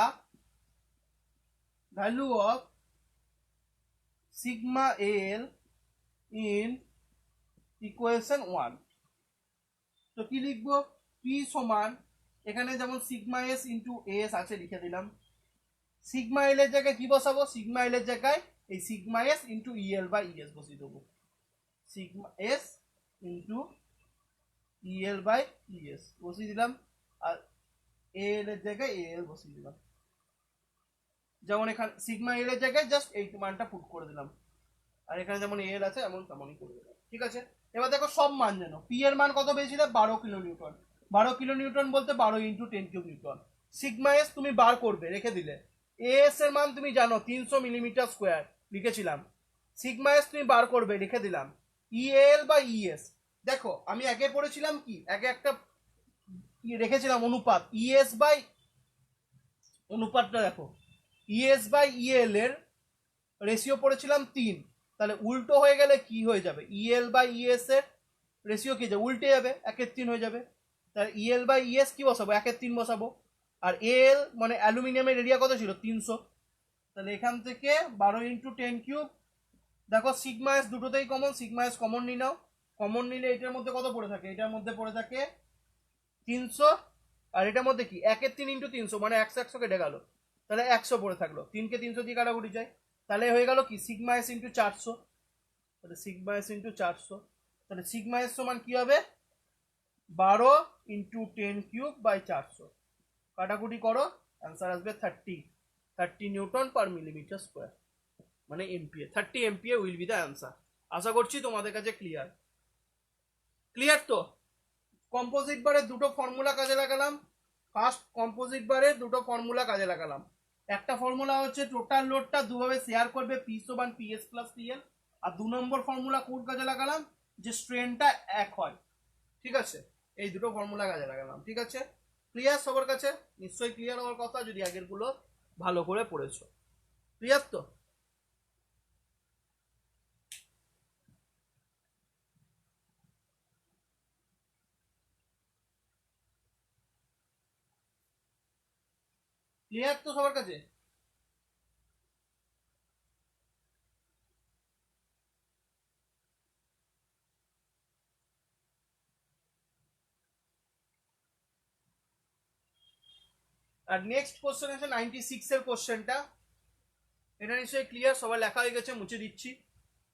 value of sigma L in equation 1। তো কি লিখবো? P সমান এখানে যেমন সিগমা এস ইন্টু এস আছে লিখে দিলাম। সিগমা এল এর জায়গায় কি বসাবো? সিগমা এল এর জায়গায় এই sigma S into EL by ES বসিয়ে দেবো। Sigma S into EL by ES বসিয়ে দিলাম, আর এল এর জায়গায় এল বসিয়ে দিলাম। যেমন এখানে সিগমা এল এর জায়গায় জাস্ট এই মানটা পুট করে দিলাম, আর এখানে যেমন এল আছে এমন তেমনই করে দিলাম। ঠিক আছে? এবার দেখো সব মান জানো। পি এর মান কত পেয়েছিলে? 12 কিলো নিউটন। 12 কিলো নিউটন বলতে 12 into 10 cube Newton. Sigma S তুমি বার করবে, রেখে দিলে। এস এর মান তুমি জানো 300 মিলিমিটার স্কোয়ার, লিখেছিলাম। সিগমা এস তুমি বার করবে, লিখে দিলাম। ইএল বা ইএস দেখো আমি আগে পড়েছিলাম কি, আগে একটা রেখেছিলাম অনুপাত, ইএস বাই অনুপাতটা দেখো, ইএস বাই ইএল এর রেশিও পড়েছিলাম 3। তাহলে উল্টো হয়ে গেলে কি হয়ে যাবে? ইএল বাই ইএস এর রেশিও কি যাবে? উল্টে যাবে, 1/3 হয়ে যাবে। তাহলে ইএল বাই ইএস কি বসাবো? 1/3 বসাবো। আর এল মানে অ্যালুমিনিয়ামের এরিয়া কত ছিল? 300। তাহলে এখান থেকে 12 ইন্টু 10 কিউব। দেখো সিগমা এস দুটোতেই কমন, সিগমা এস কমন নিয়ে নাও। কমন নিলে এটার মধ্যে কত পড়ে থাকে? এটার মধ্যে পড়ে থাকে 300, আর এটার মধ্যে কি 1/3 ইন্টু 300 মানে 100 কেটে গেল, তাহলে 100 পড়ে থাকলো। 3কে 300 দিয়ে কাটাকুটি যায়, তাহলে হয়ে গেল কি সিগমা এস ইন্টু 400। তাহলে সিগমা এস ইন্টু 400, তাহলে সিগমা এস সমান কি হবে? 12 ইন্টু 10 কিউব বাই 400। কাটাকুটি করো, অ্যান্সার আসবে 30 নিউটন পার মিলিমিটার স্কোয়ার, মানে MPa. 30 MPa will be the answer. আশা করছি তোমাদের কাছে ক্লিয়ার। ক্লিয়ার তো? কম্পোজিট বারে দুটো ফর্মুলা কাজে লাগালাম। ফার্স্ট কম্পোজিট বারে দুটো ফর্মুলা কাজে লাগালাম। একটা ফর্মুলা হচ্ছে টোটাল লোডটা দুভাবে শেয়ার করবে, পি সমান পিএস প্লাস পিএল। আর 2 নম্বর ফর্মুলা কোন কাজে লাগালাম? যে স্ট্রেনটা এক হয়। ঠিক আছে? এই দুটো ফর্মুলা কাজে লাগালাম। ঠিক আছে? ক্লিয়ার সবার কাছে? নিশ্চয়ই ক্লিয়ার হওয়ার কথা যদি আগের গুলো ভালো করে পড়েছো। ক্লিয়ার তো? ক্লিয়ার তো সবার কাছে? আর নেক্সট কোশ্চেন আছে 96 এর কোশ্চেনটা। এটা নিশ্চয়ই ক্লিয়ার, সবাই লেখা হয়ে গেছে, মুছে দিচ্ছি।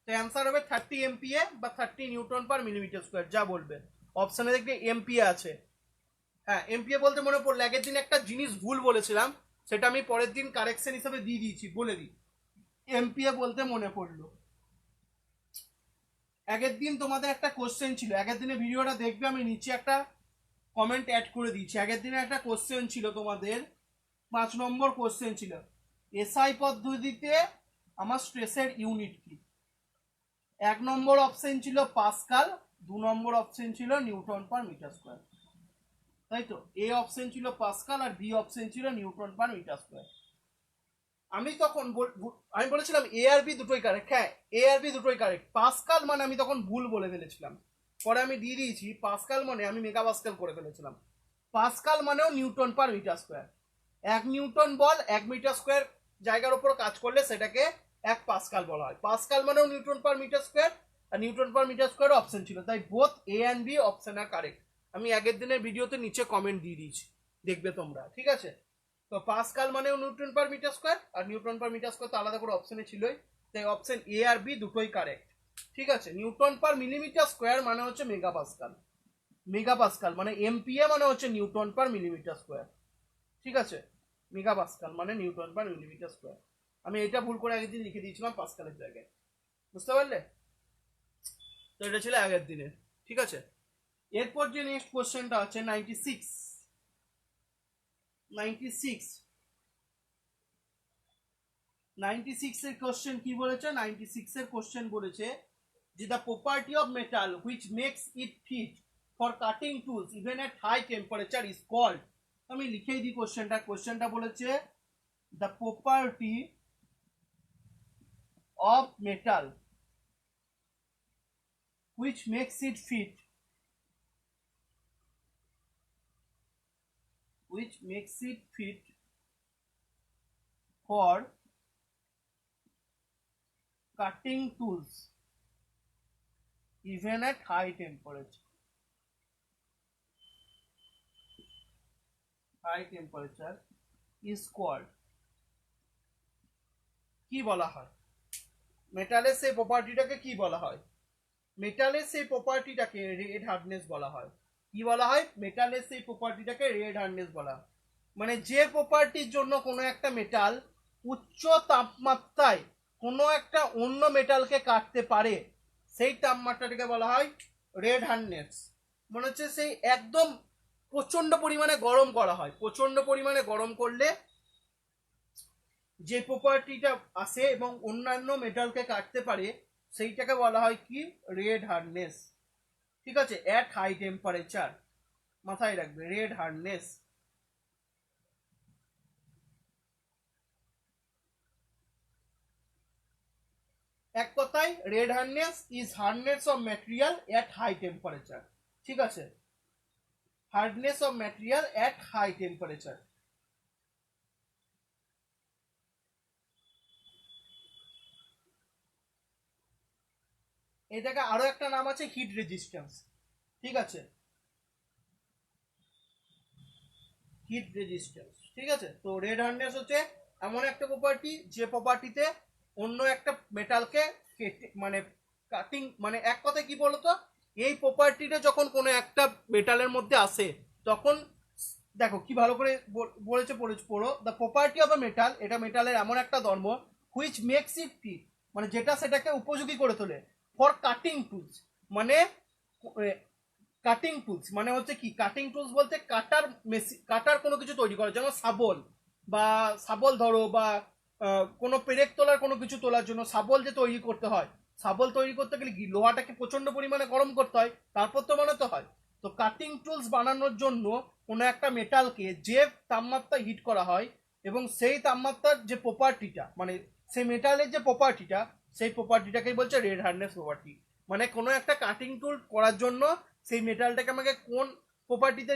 তো অ্যান্সার হবে 30 এমপিএ বা 30 নিউটন পার মিলিমিটার স্কোয়ার, যা বলবে। অপশনে দেখবে এমপিএ আছে। হ্যাঁ, এমপিএ বলতে মনে পড়লো, আগের দিন একটা জিনিস ভুল বলেছিলাম, সেটা আমি পরের দিন কারেকশন হিসেবে দিয়ে দিয়েছি, বলে দিই। এমপিএ বলতে মনে পড়লো, আগের দিন তোমাদের একটা কোশ্চেন ছিল, আগের দিনে ভিডিওটা দেখবে, আমি নিচে একটা কমেন্ট অ্যাড করে দিয়েছি। আগের দিনে একটা কোশ্চেন ছিল তোমাদের, 5 নম্বর কোশ্চেন ছিল, এসআই পদ্ধতিতে আমার স্ট্রেসের ইউনিট কি। 1 নম্বর অপশন ছিল পাস্কাল, 2 নম্বর অপশন ছিল নিউটন পার মিটার স্কোয়ার। তাই তো? এ অপশন ছিল পাস্কাল আর বি অপশন ছিল নিউটন পার মিটার স্কোয়ার। আমি তখন আমি বলেছিলাম এ আর বি দুটোই কারেক্ট। হ্যাঁ, এ আর বি দুটোই কারেক্ট। পাস্কাল মানে আমি তখন ভুল বলে ফেলেছিলাম, পরে আমি দিয়ে দিয়েছি পাস্কাল মানে আমি মেগা পাস্কাল করে ফেলেছিলাম। পাস্কাল মানেও newton per metre square. 1 newton বল 1 মিটার স্কোয়ার জায়গার উপর কাজ করলে সেটাকে 1 পাস্কাল বলা হয়। পাস্কাল মানেও নিউটন পার মিটার স্কোয়ার, আর newton per metre square option ছিল, তাই both A and B option are correct. আমি আগের দিনের ভিডিওতে নিচে কমেন্ট দিয়ে দিয়েছি, দেখবে তোমরা, ঠিক আছে। তো পাস্কাল মানে নিউটন পার মিটার স্কোয়ার, আর নিউটন পার মিটার স্কোয়ার তো আলাদা করে অপশনে ছিলই, তাই অপশন এ আর বি দুটোই কারেক্ট, ঠিক আছে। নিউটন পার মিলিমিটার স্কোয়ার মানে হচ্ছে মেগা পাস্কাল, মেগা পাস্কাল মানে এমপিএ মানে হচ্ছে নিউটন পার মিলিমিটার স্কোয়ার, ঠিক আছে। মেগা পাস্কাল মানে নিউটন পার মিলিমিটার স্কোয়ার। আমি এটা ভুল করে আগের দিন লিখে দিয়েছিলাম পাস্কালের জায়গায়, বুঝতে পারলে? তো এটা ছিল আগের দিনের, ঠিক আছে। এরপর যে নেক্সট কোশ্চেনটা আছে 96 এর কোশ্চেন কি বলেছে? 96 এর কোশ্চেন বলেছে যে the property of metal which makes it fit for cutting tools even at high temperature is called. আমি লিখেই দিই কোশ্চেনটা বলেছে the property of metal which makes it fit for cutting tools even at high temperature is called, কি বলা হয়? মেটালের সেই প্রপার্টিটাকে কি বলা হয়? মেটালের সেই প্রপার্টিটাকে রেড হার্ডনেস বলা হয়। কি বলা হয়? মেটালের সেই প্রপার্টিটাকে রেড হার্ডনেস বলা হয়। মানে যে প্রপার্টির জন্য কোনো একটা মেটাল উচ্চ তাপমাত্রায় কোনো একটা অন্য মেটালকে কাটতে পারে, সেই তাপমাত্রাটাকে বলা হয় রেড হার্ডনেস। মনে হচ্ছে সেই একদম প্রচন্ড পরিমাণে গরম করা হয়, প্রচন্ড পরিমাণে গরম করলে যে প্রপার্টিটা আসে এবং অন্যান্য মেটালকে কাটতে পারে, সেইটাকে বলা হয় কি? রেড হার্ডনেস, ঠিক আছে। অ্যাট হাই টেম্পারেচার, মাথায় রাখবে, রেড হার্ডনেস। এক কথায় red hardness is hardness of material at high temperature, ঠিক আছে। Hardness of material at high temperature. এটাকে আরো একটা নাম আছে হিট রেজিস্ট্যান্স, ঠিক আছে, হিট রেজিস্ট্যান্স, ঠিক আছে। তো রেড হার্ডনেস হচ্ছে এমন একটা প্রপার্টি যে প্রপার্টিতে অন্য একটা মেটালকে মানে কাটিং, মানে এক কথায় কি বলতো, এই প্রপার্টিটা যখন কোনো একটা মেটালের মধ্যে আসে তখন দেখো কি ভালো করে বলেছে, পড়ো। The property of A metal, এটা মেটালের এমন একটা ধর্ম, হুইচ মেক্স ইট ফিট, মানে যেটা সেটাকে উপযোগী করে তোলে, ফর কাটিং টুলস, মানে কাটিং টুলস মানে হচ্ছে কি? কাটিং টুলস বলতে কাটার মেশিন, কাটার কোনো কিছু তৈরি করা, যেমন শাবল বা শাবল ধরো, বা কোনো পেরেক তোলার কোনো কিছু তোলার জন্য শাবল যে তৈরি করতে হয়, শাবল তৈরি করতে গেলে কি লোহাটাকে প্রচন্ড পরিমাণে গরম করতে হয়, তারপর তো বানাতে হয়। তো কাটিং টুলস বানানোর জন্য কোনো একটা মেটালকে যে তাপমাত্রা হিট করা হয় এবং সেই তাপমাত্রার যে প্রপার্টিটা, মানে সেই মেটালের যে প্রপার্টিটা, সেই প্রপার্টিটাকেই বলছে রেড হার্ডনেস প্রপার্টি। মানে কোনো একটা কাটিং টুল করার জন্য সেই মেটালটাকে আমাকে কোন প্রপার্টিতে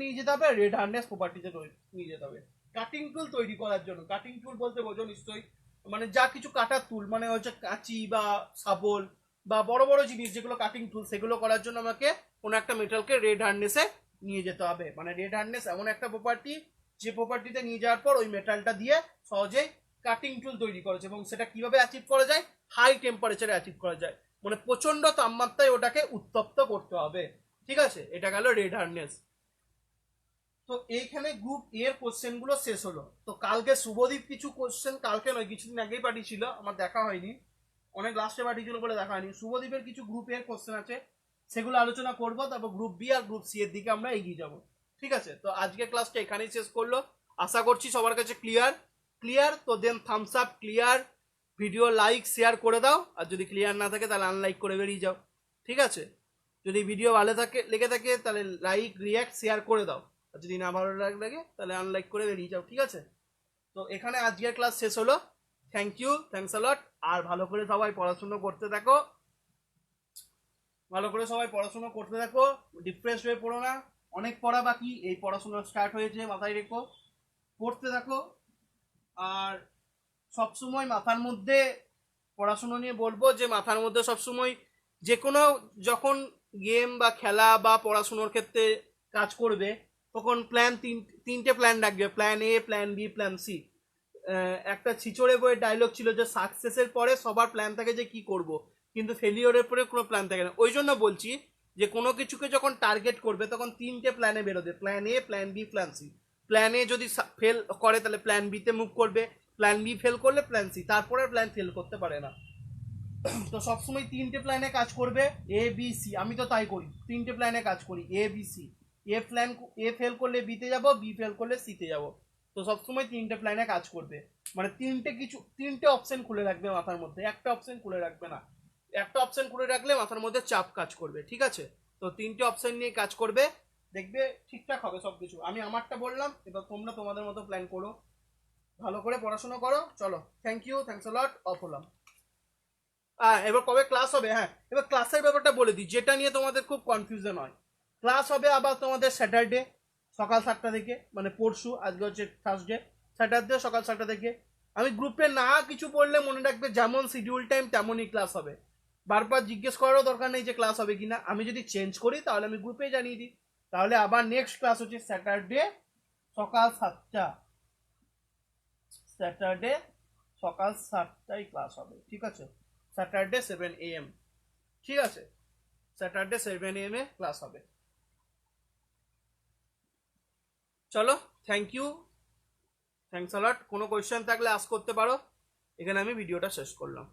নিয়ে যেতে হবে? রেড হার্ডনেস প্রপার্টিতে নিয়ে যেতে হবে কাটিং টুল তৈরি করার জন্য। কাটিং টুল বলতে বোঝো নিশ্চয়ই, মানে যা কিছু কাটার টুল, মানে হচ্ছে কাঁচি বা শাবল বা বড় বড় জিনিস যেগুলো কাটিং টুল, সেগুলো করার জন্য আমাকে কোনো একটা মেটালকে রেড হার্ডনেসে নিয়ে যেতে হবে। মানে রেড হার্ডনেস এমন একটা প্রপার্টি যে প্রপার্টিতে নিয়ে যাওয়ার পর ওই মেটালটা দিয়ে সহজেই কাটিং টুল তৈরি করেছে, এবং সেটা কিভাবে অ্যাচিভ করা যায়? হাই টেম্পারেচারে অ্যাচিভ করা যায়, মানে প্রচন্ড তাপমাত্রায় ওটাকে উত্তপ্ত করতে হবে, ঠিক আছে। এটা গেল রেড হার্ডনেস। তো এইখানে গ্রুপ এর কোশ্চেন গুলো শেষ হলো। তো কালকে শুভদীপ কিছু কোশ্চেন, কালকে নয় কিছুদিন আগেই পাঠিয়েছিল, আমার দেখা হয়নি, অনেক লাস্টে পাঠিয়েছিল বলে দেখা হয়নি। শুভদীপের কিছু গ্রুপ এর কোশ্চেন আছে, সেগুলো আলোচনা করবো, তারপর গ্রুপ বি আর গ্রুপ সি এর দিকে আমরা এগিয়ে যাব, ঠিক আছে। তো আজকে ক্লাসটা এখানেই শেষ করলো, আশা করছি সবার কাছে ক্লিয়ার। তো then thumbs up clear, video like share করে দাও, আর যদি ক্লিয়ার না থাকে তাহলে আনলাইক করে বেরিয়ে যাও, ঠিক আছে। যদি ভিডিও ভালো লেগে থাকে তাহলে লাইক রিয়াক্ট শেয়ার করে দাও, আর যদি না ভালো লাগে তাহলে আনলাইক করে বেরিয়ে যাও, ঠিক আছে। তো এখানে আজকের ক্লাস শেষ হলো। থ্যাংকস আ লট। আর ভালো করে সবাই পড়াশোনা করতে থাকো, ডিপ্রেস হয়ে পড়ো না, অনেক পড়া বাকি, এই পড়াশোনা স্টার্ট হয়েছে, মাথায় রেখো, পড়তে থাকো। আর সবসময় মাথার মধ্যে পড়াশুনো নিয়ে বলবো যে মাথার মধ্যে সবসময় যে কোনো যখন গেম বা খেলা বা পড়াশুনোর ক্ষেত্রে কাজ করবে তখন তিনটে প্ল্যান রাখবে, plan A, plan B, plan C. একটা ছিচড়ে বইয়ের ডায়লগ ছিল যে সাকসেসের পরে সবার প্ল্যান থাকে যে কি করব, কিন্তু ফেলিওরের পরে কোনো প্ল্যান থাকে না। ওই জন্য বলছি যে কোনো কিছুকে যখন টার্গেট করবে তখন তিনটে প্ল্যানে বেরোবে, plan A, plan B, plan C. Plan A যদি ফেল করে তাহলে প্ল্যান বিতে মুভ করবে, প্ল্যান বি ফেল করলে প্ল্যান সি, তারপরে প্ল্যান ফেল করতে পারে না। তো সবসময় তিনটে প্ল্যানে কাজ করবে, এ বি সি। আমি তো তাই করি, তিনটে প্ল্যানে কাজ করি, A B C. A fail করলে বিতে যাব, বি ফেল করলে সিতে যাব। তো সবসময় তিনটে প্ল্যানে কাজ করবে, মানে তিনটে অপশন খুলে রাখবে মাথার মধ্যে, একটা অপশন খুলে রাখবে না। একটা অপশন খুলে রাখলে মাথার মধ্যে চাপ কাজ করবে, ঠিক আছে? তো তিনটে অপশন নিয়ে কাজ করবে, দেখবে ঠিকঠাক হবে সবকিছু। আমি আমারটা বললাম, এবার তোমরা তোমাদের মতো প্ল্যান করো, ভালো করে পড়াশোনা করো। চলো, thank you, thanks a lot, off হলাম। এবার কবে ক্লাস হবে? হ্যাঁ, এবার ক্লাসের ব্যাপারটা বলে দিই, যেটা নিয়ে তোমাদের খুব কনফিউশন হয়। ক্লাস হবে আবার তোমাদের স্যাটারডে সকাল 7টা থেকে, মানে পরশু, আজকে হচ্ছে থার্সডে, স্যাটারডে সকাল 7টা থেকে। আমি গ্রুপে না কিছু বললে মনে রাখবে যেমন শিডিউল টাইম তেমনই ক্লাস হবে। বারবার জিজ্ঞেস করারও দরকার নেই যে ক্লাস হবে কিনা, আমি যদি চেঞ্জ করি তাহলে আমি গ্রুপে জানিয়ে দিই। তাহলে আবার নেক্সট ক্লাস হচ্ছে স্যাটারডে সকাল 7টা, স্যাটারডে সকাল 7টায় ক্লাস হবে, ঠিক আছে? স্যাটারডে 7 AM, ঠিক আছে? স্যাটারডে 7 AM এ ক্লাস হবে। চলো, থ্যাংক ইউ, থ্যাংকস আ লট। কোনো কোয়েশ্চেন থাকলে আস্ক করতে পারো। এখানে আমি ভিডিওটা শেষ করলাম।